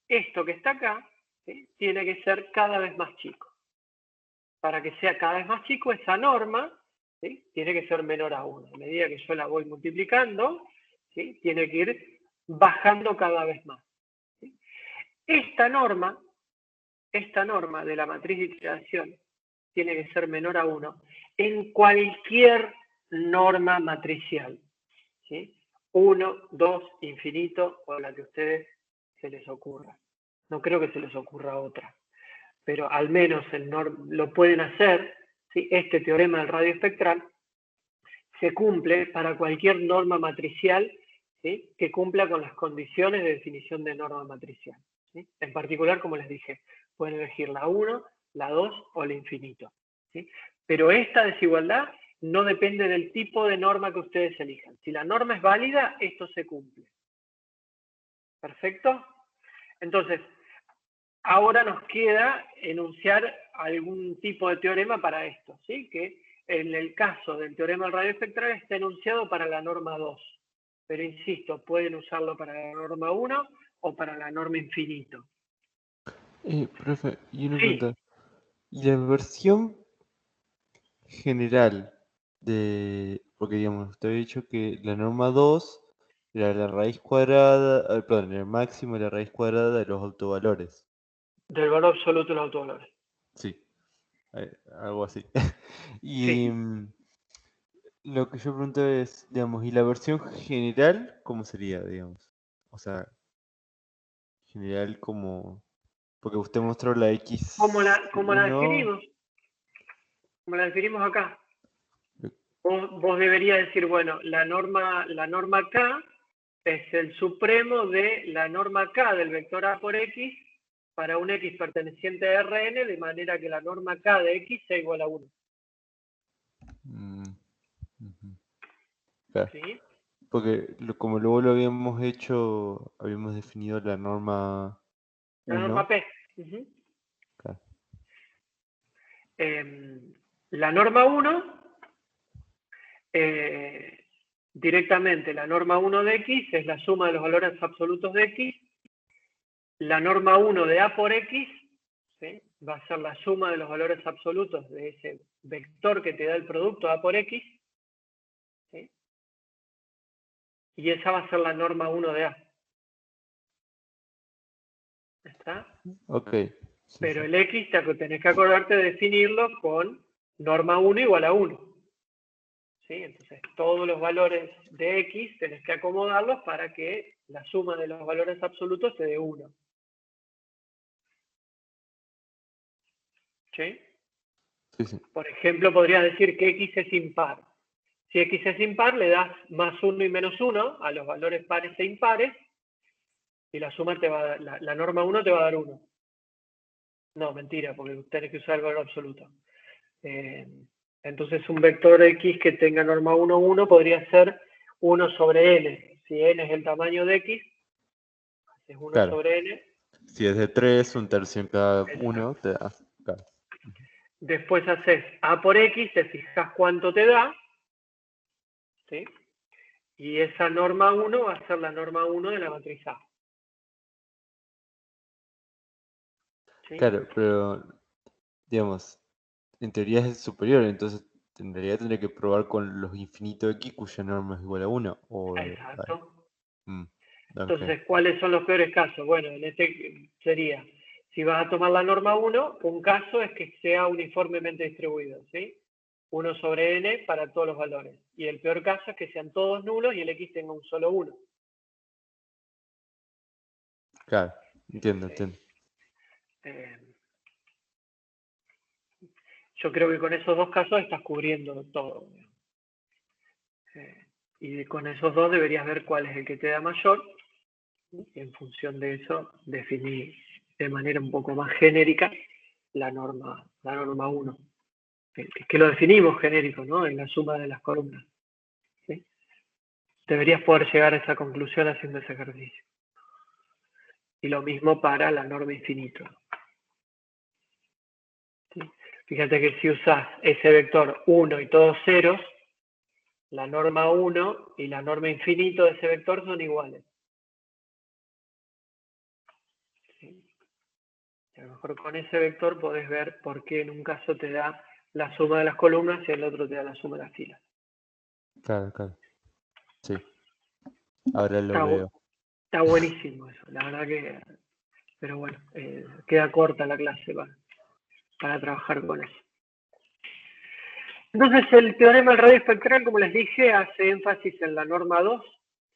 esto que está acá, ¿sí? Tiene que ser cada vez más chico. Para que sea cada vez más chico, esa norma, ¿sí? Tiene que ser menor a 1. A medida que yo la voy multiplicando, ¿sí? Tiene que ir bajando cada vez más, ¿sí? Esta norma de la matriz de iteración tiene que ser menor a 1 en cualquier norma matricial, ¿sí? 1, 2, infinito, o la que a ustedes se les ocurra. No creo que se les ocurra otra, pero al menos lo pueden hacer, ¿sí? Este teorema del radio espectral se cumple para cualquier norma matricial, ¿sí? Que cumpla con las condiciones de definición de norma matricial, ¿sí? En particular, como les dije, pueden elegir la 1, la 2 o el infinito, ¿sí? Pero esta desigualdad no depende del tipo de norma que ustedes elijan. Si la norma es válida, esto se cumple. ¿Perfecto? Entonces, ahora nos queda enunciar algún tipo de teorema para esto, ¿sí? Que en el caso del teorema del radio espectral está enunciado para la norma 2. Pero insisto, pueden usarlo para la norma 1 o para la norma infinito. Profe, y una Sí, pregunta. ¿Y la versión general porque digamos, usted había dicho que la norma 2 era la raíz cuadrada, perdón, el máximo de la raíz cuadrada de los autovalores? del valor absoluto de los autovalores. Sí, algo así. Y Sí. lo que yo pregunto es, digamos, ¿y la versión general cómo sería, digamos? O sea, general como... Porque usted mostró la Como la X1. definimos, acá. Vos deberías decir, bueno, la norma K es el supremo de la norma K del vector A por X para un X perteneciente a Rn, de manera que la norma K de X sea igual a 1. Claro. ¿Sí? Porque como luego lo habíamos hecho, habíamos definido la norma La 1. norma P. Claro. La norma 1, directamente la norma 1 de X es la suma de los valores absolutos de X. La norma 1 de A por X, ¿sí? Va a ser la suma de los valores absolutos de ese vector que te da el producto A por X, ¿sí? Y esa va a ser la norma 1 de A. ¿Está? Ok. Sí, Pero sí. el X tenés que acordarte de definirlo con norma 1 igual a 1. ¿Sí? Entonces, todos los valores de X tenés que acomodarlos para que la suma de los valores absolutos te dé 1. ¿Sí? Sí, sí. Por ejemplo, podrías decir que X es impar. Si X es impar, le das más 1 y menos 1 a los valores pares e impares, y la suma te va a dar, la norma 1 te va a dar 1. No, mentira, porque tenés que usar el valor absoluto. Entonces, un vector X que tenga norma 1, 1 podría ser 1 sobre n. Si n es el tamaño de X, es 1 Claro. sobre n. Si es de 3, un tercio en cada uno, Exacto. te da. Claro. Después haces A por X, te fijas cuánto te da, ¿sí? Y esa norma 1 va a ser la norma 1 de la matriz A. ¿Sí? Claro, pero, digamos, en teoría es el superior, entonces en realidad tendría que probar con los infinitos X cuya norma es igual a 1. Exacto. Ok. Entonces, ¿cuáles son los peores casos? Bueno, en este sería, si vas a tomar la norma 1, un caso es que sea uniformemente distribuido, ¿sí? 1 sobre n para todos los valores. Y el peor caso es que sean todos nulos y el X tenga un solo 1. Claro, entiendo. Yo creo que con esos dos casos estás cubriendo todo. Y con esos dos deberías ver cuál es el que te da mayor. Y en función de eso, definir de manera un poco más genérica la norma 1, que lo definimos genérico, ¿no? En la suma de las columnas. ¿Sí? Deberías poder llegar a esa conclusión haciendo ese ejercicio. Y lo mismo para la norma infinito. ¿Sí? Fíjate que si usas ese vector 1 y todos ceros, la norma 1 y la norma infinito de ese vector son iguales. ¿Sí? A lo mejor con ese vector podés ver por qué en un caso te da la suma de las columnas y en el otro te da la suma de las filas. Claro, claro. Sí. Ahora lo veo. Está buenísimo eso, la verdad que... Pero bueno, queda corta la clase para trabajar con eso. Entonces el teorema del radio espectral, como les dije, hace énfasis en la norma 2,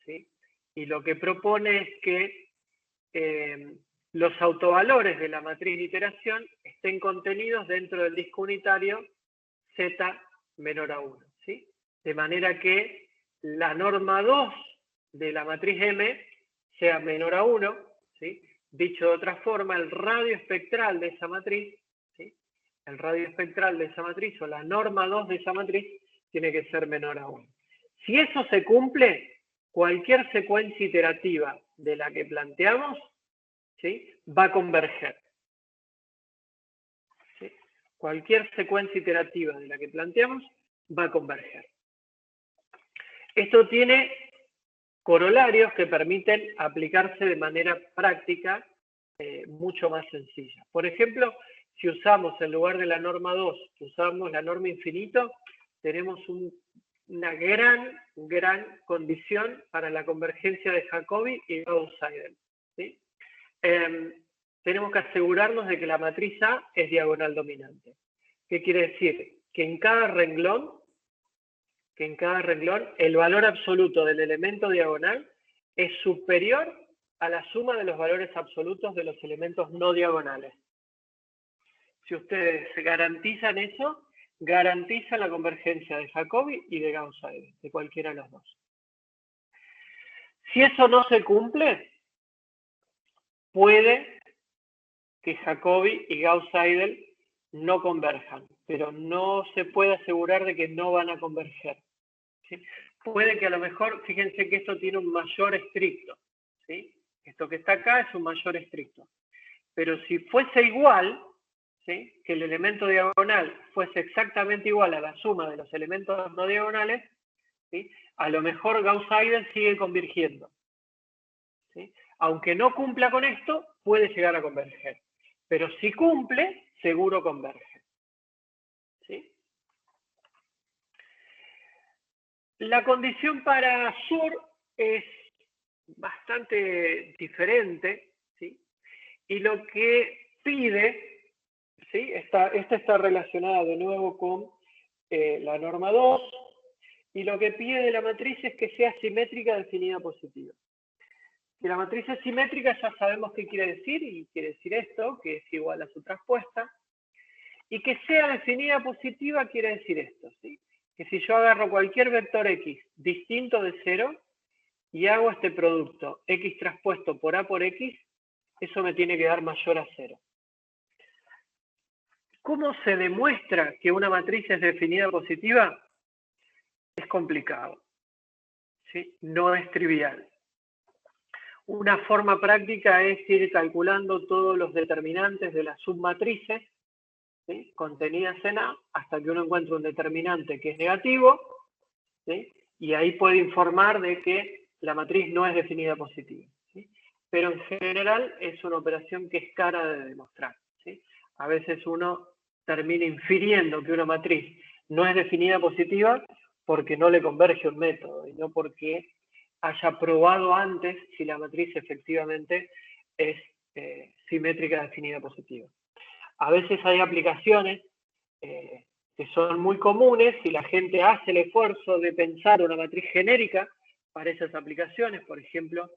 ¿sí? Y lo que propone es que los autovalores de la matriz de iteración estén contenidos dentro del disco unitario Z menor a 1, ¿sí? De manera que la norma 2 de la matriz M sea menor a 1, ¿sí? Dicho de otra forma, el radio espectral de esa matriz, ¿sí? El radio espectral de esa matriz o la norma 2 de esa matriz tiene que ser menor a 1. Si eso se cumple, cualquier secuencia iterativa de la que planteamos, ¿sí? Va a converger. ¿Sí? Cualquier secuencia iterativa de la que planteamos va a converger. Esto tiene corolarios que permiten aplicarse de manera práctica mucho más sencilla. Por ejemplo, si usamos en lugar de la norma 2, usamos la norma infinito, tenemos una gran condición para la convergencia de Jacobi y Gauss-Seidel. ¿Sí? Tenemos que asegurarnos de que la matriz A es diagonal dominante. ¿Qué quiere decir? Que en cada renglón el valor absoluto del elemento diagonal es superior a la suma de los valores absolutos de los elementos no diagonales. Si ustedes garantizan eso, garantizan la convergencia de Jacobi y de Gauss-Seidel, de cualquiera de los dos. Si eso no se cumple, puede que Jacobi y Gauss-Seidel no converjan, pero no se puede asegurar de que no van a converger. ¿Sí? Puede que a lo mejor, fíjense que esto tiene un mayor estricto, ¿sí? Esto que está acá es un mayor estricto. Pero si fuese igual, ¿sí? Que el elemento diagonal fuese exactamente igual a la suma de los elementos no diagonales, ¿sí? A lo mejor Gauss-Seidel sigue convergiendo. ¿Sí? Aunque no cumpla con esto, puede llegar a converger. Pero si cumple, seguro converge. ¿Sí? La condición para Sur es bastante diferente, ¿sí? Y lo que pide, ¿sí? Esta está relacionada de nuevo con la norma 2, y lo que pide de la matriz es que sea simétrica definida positiva. Si la matriz es simétrica, ya sabemos qué quiere decir, y quiere decir esto, que es igual a su traspuesta, y que sea definida positiva quiere decir esto, ¿sí? Que si yo agarro cualquier vector X distinto de 0 y hago este producto X traspuesto por A por X, eso me tiene que dar mayor a 0. ¿Cómo se demuestra que una matriz es definida positiva? Es complicado, ¿sí? No es trivial. Una forma práctica es ir calculando todos los determinantes de las submatrices, ¿sí? Contenidas en A, hasta que uno encuentre un determinante que es negativo, ¿sí? Y ahí puede informar de que la matriz no es definida positiva, ¿sí? Pero en general es una operación que es cara de demostrar, ¿sí? A veces uno termina infiriendo que una matriz no es definida positiva porque no le converge un método, y no porque haya probado antes si la matriz efectivamente es simétrica definida positiva. A veces hay aplicaciones que son muy comunes y la gente hace el esfuerzo de pensar una matriz genérica para esas aplicaciones. Por ejemplo,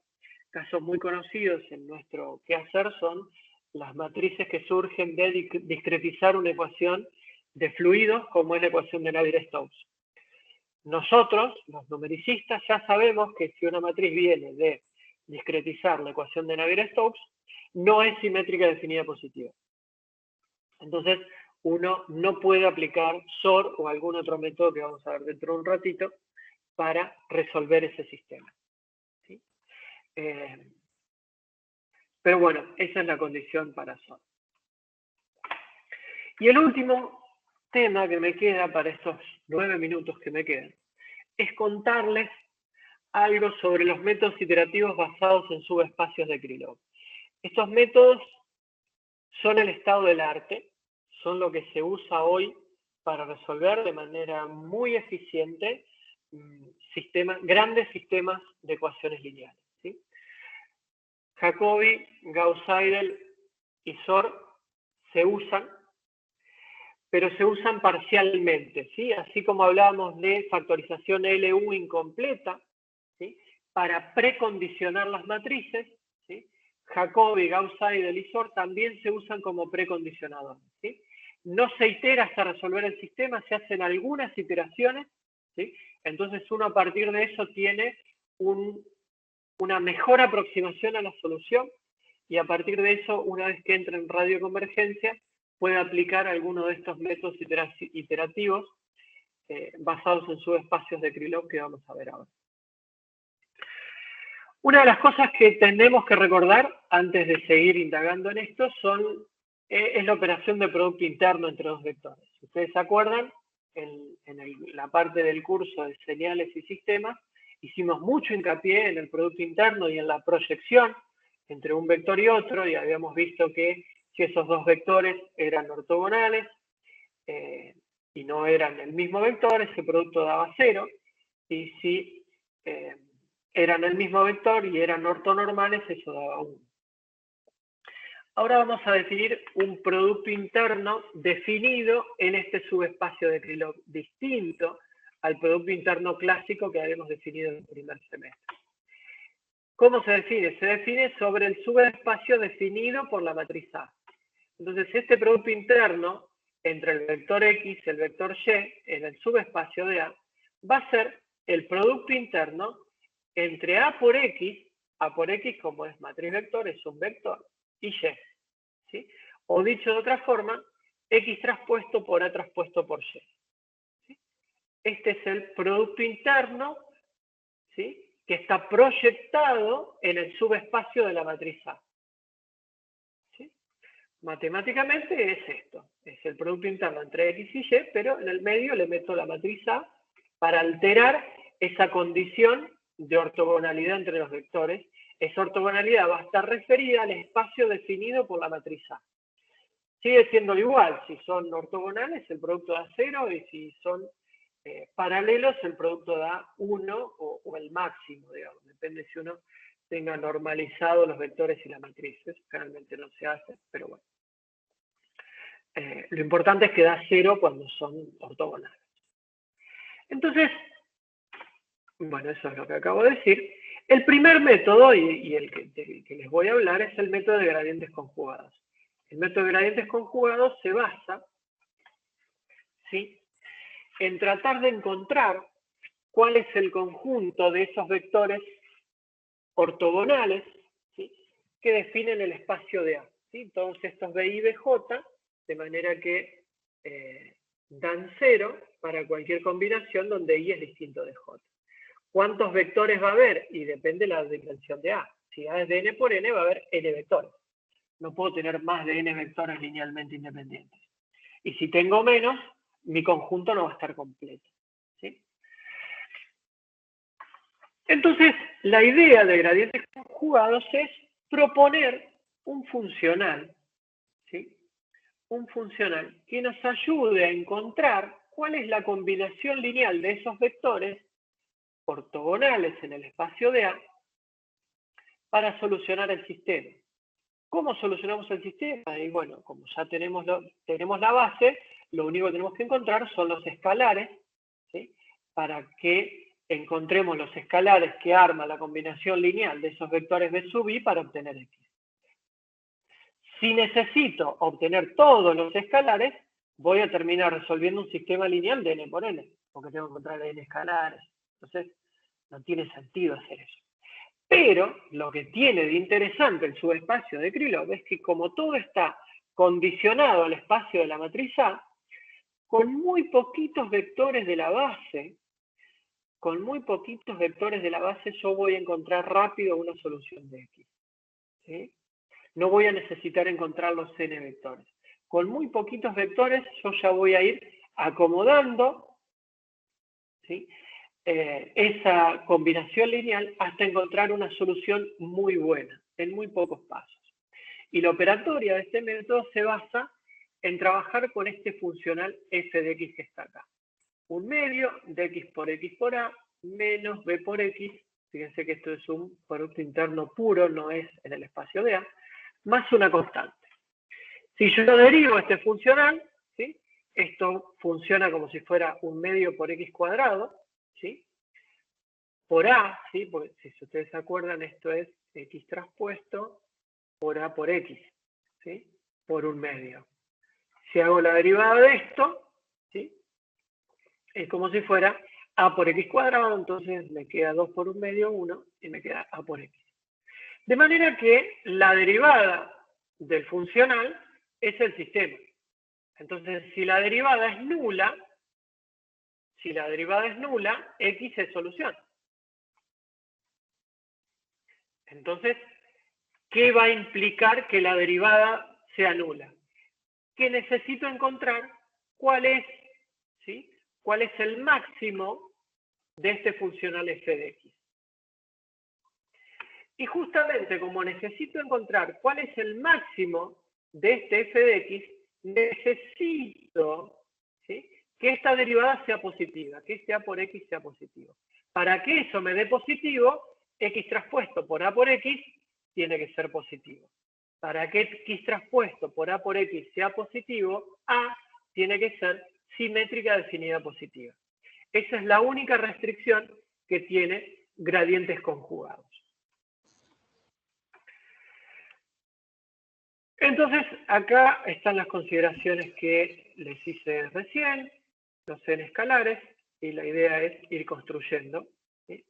casos muy conocidos en nuestro quehacer son las matrices que surgen de discretizar una ecuación de fluidos, como es la ecuación de Navier-Stokes. Nosotros, los numericistas, ya sabemos que si una matriz viene de discretizar la ecuación de Navier-Stokes, no es simétrica definida positiva. Entonces, uno no puede aplicar SOR o algún otro método que vamos a ver dentro de un ratito para resolver ese sistema. ¿Sí? Pero bueno, esa es la condición para SOR. Y el último tema que me queda para estos 9 minutos que me quedan es contarles algo sobre los métodos iterativos basados en subespacios de Krylov. Estos métodos son el estado del arte, son lo que se usa hoy para resolver de manera muy eficiente grandes sistemas de ecuaciones lineales. ¿Sí? Jacobi, Gauss-Seidel y SOR se usan, pero se usan parcialmente, ¿sí? Así como hablábamos de factorización LU incompleta, ¿sí? Para precondicionar las matrices, ¿sí? Jacobi, Gauss-Seidel y SOR también se usan como precondicionadores, ¿sí? No se itera hasta resolver el sistema, se hacen algunas iteraciones, ¿sí? Entonces uno a partir de eso tiene una mejor aproximación a la solución y a partir de eso, una vez que entra en radioconvergencia, puede aplicar alguno de estos métodos iterativos basados en subespacios de Krylov que vamos a ver ahora. Una de las cosas que tenemos que recordar antes de seguir indagando en esto es la operación de producto interno entre dos vectores. Si ustedes se acuerdan, en la parte del curso de señales y sistemas, hicimos mucho hincapié en el producto interno y en la proyección entre un vector y otro, y habíamos visto que si esos dos vectores eran ortogonales y no eran el mismo vector, ese producto daba 0, y si eran el mismo vector y eran ortonormales, eso daba 1. Ahora vamos a definir un producto interno definido en este subespacio de Krylov, distinto al producto interno clásico que habíamos definido en el primer semestre. ¿Cómo se define? Se define sobre el subespacio definido por la matriz A. Entonces, este producto interno entre el vector X y el vector Y en el subespacio de A va a ser el producto interno entre A por X como es matriz vector, es un vector, y Y. ¿Sí? O dicho de otra forma, X traspuesto por A traspuesto por Y. ¿Sí? Este es el producto interno, ¿sí? Que está proyectado en el subespacio de la matriz A. ¿Sí? Matemáticamente es esto, es el producto interno entre X y Y, pero en el medio le meto la matriz A para alterar esa condición de ortogonalidad entre los vectores. Esa ortogonalidad va a estar referida al espacio definido por la matriz A. Sigue siendo igual, si son ortogonales el producto da 0 y si son paralelos el producto da 1 o el máximo, digamos. Depende si uno tenga normalizado los vectores y la matriz. Eso generalmente no se hace, pero bueno. Lo importante es que da 0 cuando son ortogonales. Entonces, bueno, eso es lo que acabo de decir. El primer método, y el que les voy a hablar, es el método de gradientes conjugados. El método de gradientes conjugados se basa, ¿sí?, en tratar de encontrar cuál es el conjunto de esos vectores ortogonales, ¿sí?, que definen el espacio de A. ¿Sí? Todos estos B y BJ, de manera que dan 0 para cualquier combinación donde I es distinto de J. ¿Cuántos vectores va a haber? Y depende de la dimensión de A. Si A es de n por n, va a haber n vectores. No puedo tener más de n vectores linealmente independientes. Y si tengo menos, mi conjunto no va a estar completo. ¿Sí? Entonces, la idea de gradientes conjugados es proponer un funcional, ¿sí?, un funcional que nos ayude a encontrar cuál es la combinación lineal de esos vectores ortogonales en el espacio de A para solucionar el sistema. ¿Cómo solucionamos el sistema? Y bueno, como ya tenemos la base, lo único que tenemos que encontrar son los escalares, ¿sí?, para que encontremos los escalares que arman la combinación lineal de esos vectores B sub I para obtener X. Si necesito obtener todos los escalares, voy a terminar resolviendo un sistema lineal de n por n, porque tengo que encontrar n escalares. Entonces, no tiene sentido hacer eso. Pero lo que tiene de interesante el subespacio de Krylov es que como todo está condicionado al espacio de la matriz A, con muy poquitos vectores de la base, yo voy a encontrar rápido una solución de X. ¿Sí? No voy a necesitar encontrar los n vectores. Con muy poquitos vectores yo ya voy a ir acomodando, ¿sí?, esa combinación lineal hasta encontrar una solución muy buena, en muy pocos pasos. Y la operatoria de este método se basa en trabajar con este funcional f de x que está acá. Un medio de x por a menos b por x, fíjense que esto es un producto interno puro, no es en el espacio de A, más una constante. Si yo lo derivo este funcional, ¿sí?, esto funciona como si fuera un medio por x cuadrado, ¿sí?, por A, ¿sí?, porque si ustedes se acuerdan, esto es x traspuesto por A por x, ¿sí?, por un medio. Si hago la derivada de esto, ¿sí?, es como si fuera A por x cuadrado, entonces me queda 2 por un medio, 1, y me queda A por x. De manera que la derivada del funcional es el sistema. Entonces, si la derivada es nula, x es solución. Entonces, ¿qué va a implicar que la derivada sea nula? Que necesito encontrar cuál es el máximo de este funcional f de x. Y justamente como necesito encontrar cuál es el máximo de este f de x, necesito, ¿sí?, que esta derivada sea positiva, que este a por x sea positivo. Para que eso me dé positivo, x traspuesto por a por x tiene que ser positivo. Para que x traspuesto por a por x sea positivo, a tiene que ser simétrica definida positiva. Esa es la única restricción que tiene gradientes conjugados. Entonces, acá están las consideraciones que les hice recién, los n escalares, y la idea es ir construyendo, ¿sí?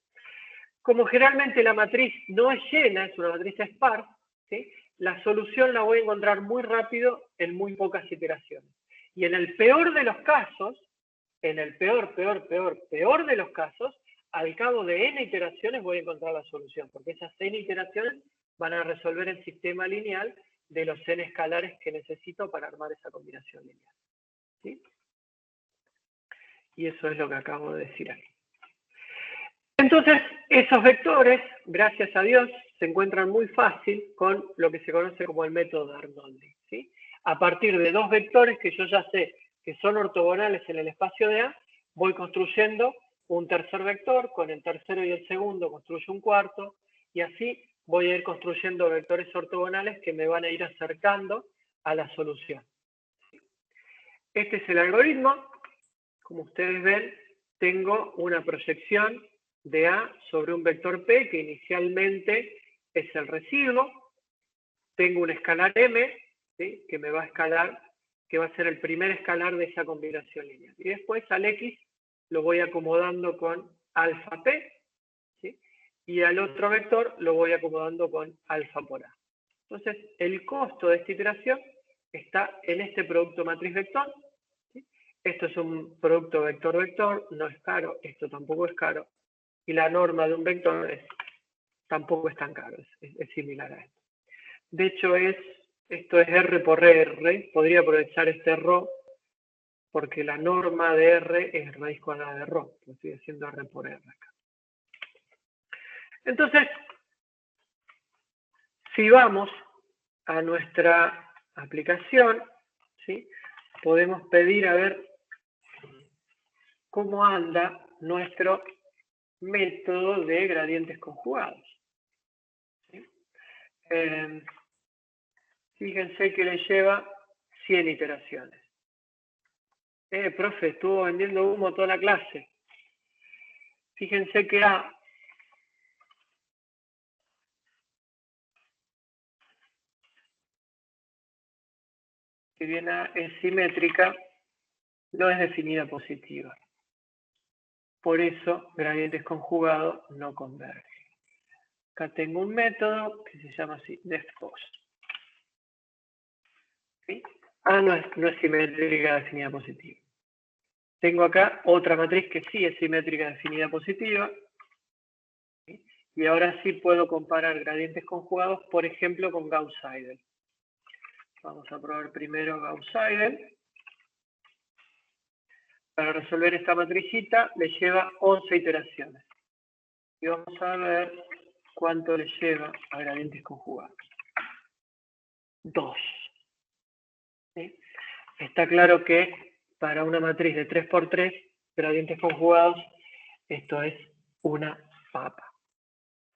Como generalmente la matriz no es llena, es una matriz sparse, ¿sí?, la solución la voy a encontrar muy rápido en muy pocas iteraciones. Y en el peor de los casos, peor de los casos, al cabo de n iteraciones voy a encontrar la solución, porque esas n iteraciones van a resolver el sistema lineal de los n escalares que necesito para armar esa combinación lineal, ¿sí? Y eso es lo que acabo de decir aquí. Entonces, esos vectores, gracias a Dios, se encuentran muy fácil con lo que se conoce como el método de Arnoldi, ¿sí? A partir de dos vectores que yo ya sé que son ortogonales en el espacio de A, voy construyendo un tercer vector, con el tercero y el segundo construyo un cuarto, y así voy a ir construyendo vectores ortogonales que me van a ir acercando a la solución. Este es el algoritmo. Como ustedes ven, tengo una proyección de A sobre un vector P que inicialmente es el residuo. Tengo un escalar M, ¿sí?, que me va a escalar, que va a ser el primer escalar de esa combinación lineal. Y después al X lo voy acomodando con alfa P, ¿sí?, y al otro vector lo voy acomodando con alfa por A. Entonces, el costo de esta iteración está en este producto matriz-vector. ¿Sí? Esto es un producto vector-vector, no es caro, esto tampoco es caro. Y la norma de un vector tampoco es tan caro, es similar a esto. De hecho, esto es R por R, podría aprovechar este ρ, porque la norma de R es raíz cuadrada de ρ, lo estoy haciendo R por R acá. Entonces, si vamos a nuestra aplicación, ¿sí?, podemos pedir a ver cómo anda nuestro método de gradientes conjugados. ¿Sí? Fíjense que le lleva 100 iteraciones. Profe, estuvo vendiendo humo toda la clase. Fíjense que A si bien A es simétrica, no es definida positiva. Por eso, gradientes conjugados no convergen. Acá tengo un método que se llama así, def-post. ¿Sí? A no es simétrica definida positiva. Tengo acá otra matriz que sí es simétrica definida positiva. ¿Sí? Y ahora sí puedo comparar gradientes conjugados, por ejemplo, con Gauss-Seidel. Vamos a probar primero Gauss-Seidel. Para resolver esta matricita le lleva 11 iteraciones. Y vamos a ver cuánto le lleva a gradientes conjugados. 2. ¿Sí? Está claro que para una matriz de 3×3, gradientes conjugados, esto es una papa.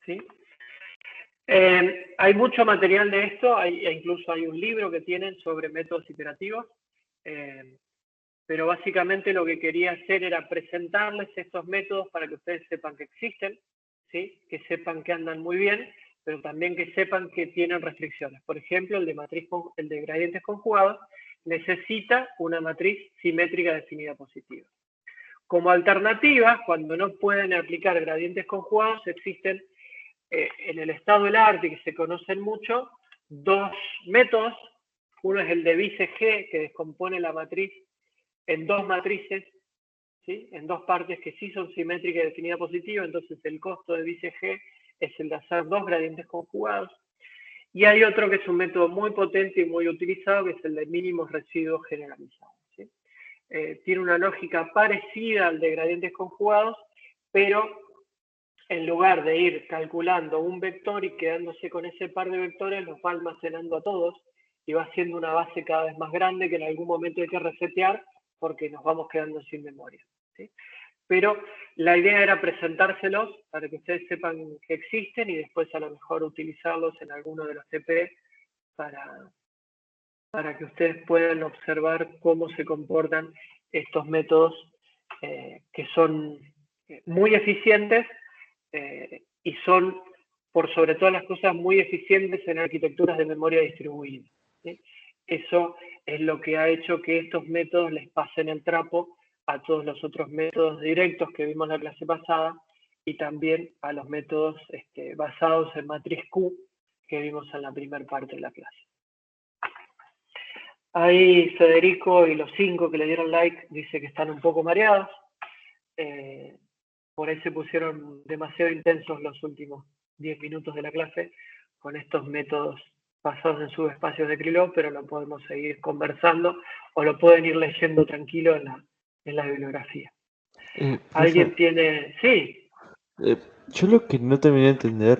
¿Sí? Hay mucho material de esto, incluso hay un libro que tienen sobre métodos iterativos, pero básicamente lo que quería hacer era presentarles estos métodos para que ustedes sepan que existen, ¿sí? Que sepan que andan muy bien, pero también que sepan que tienen restricciones. Por ejemplo, el de gradientes conjugados necesita una matriz simétrica definida positiva. Como alternativa, cuando no pueden aplicar gradientes conjugados, existen en el estado del arte, que se conocen mucho, dos métodos. Uno es el de Vice-G, que descompone la matriz en dos matrices, ¿sí? En dos partes que sí son simétricas y definida positiva, entonces el costo de Vice-G es el de hacer dos gradientes conjugados. Y hay otro que es un método muy potente y muy utilizado, que es el de mínimos residuos generalizados. ¿Sí? Tiene una lógica parecida al de gradientes conjugados, pero en lugar de ir calculando un vector y quedándose con ese par de vectores, los va almacenando a todos y va haciendo una base cada vez más grande que en algún momento hay que resetear porque nos vamos quedando sin memoria. ¿Sí? Pero la idea era presentárselos para que ustedes sepan que existen y después a lo mejor utilizarlos en alguno de los TP para que ustedes puedan observar cómo se comportan estos métodos que son muy eficientes y son, por sobre todas las cosas, muy eficientes en arquitecturas de memoria distribuida. ¿Sí? Eso es lo que ha hecho que estos métodos les pasen el trapo a todos los otros métodos directos que vimos en la clase pasada y también a los métodos basados en matriz Q que vimos en la primera parte de la clase. Ahí Federico y los 5 que le dieron like dice que están un poco mareados. Por ahí se pusieron demasiado intensos los últimos 10 minutos de la clase con estos métodos basados en subespacios de Krylov, pero lo podemos seguir conversando o lo pueden ir leyendo tranquilo en la bibliografía. ¿Alguien tiene...? Sí. Yo lo que no terminé de entender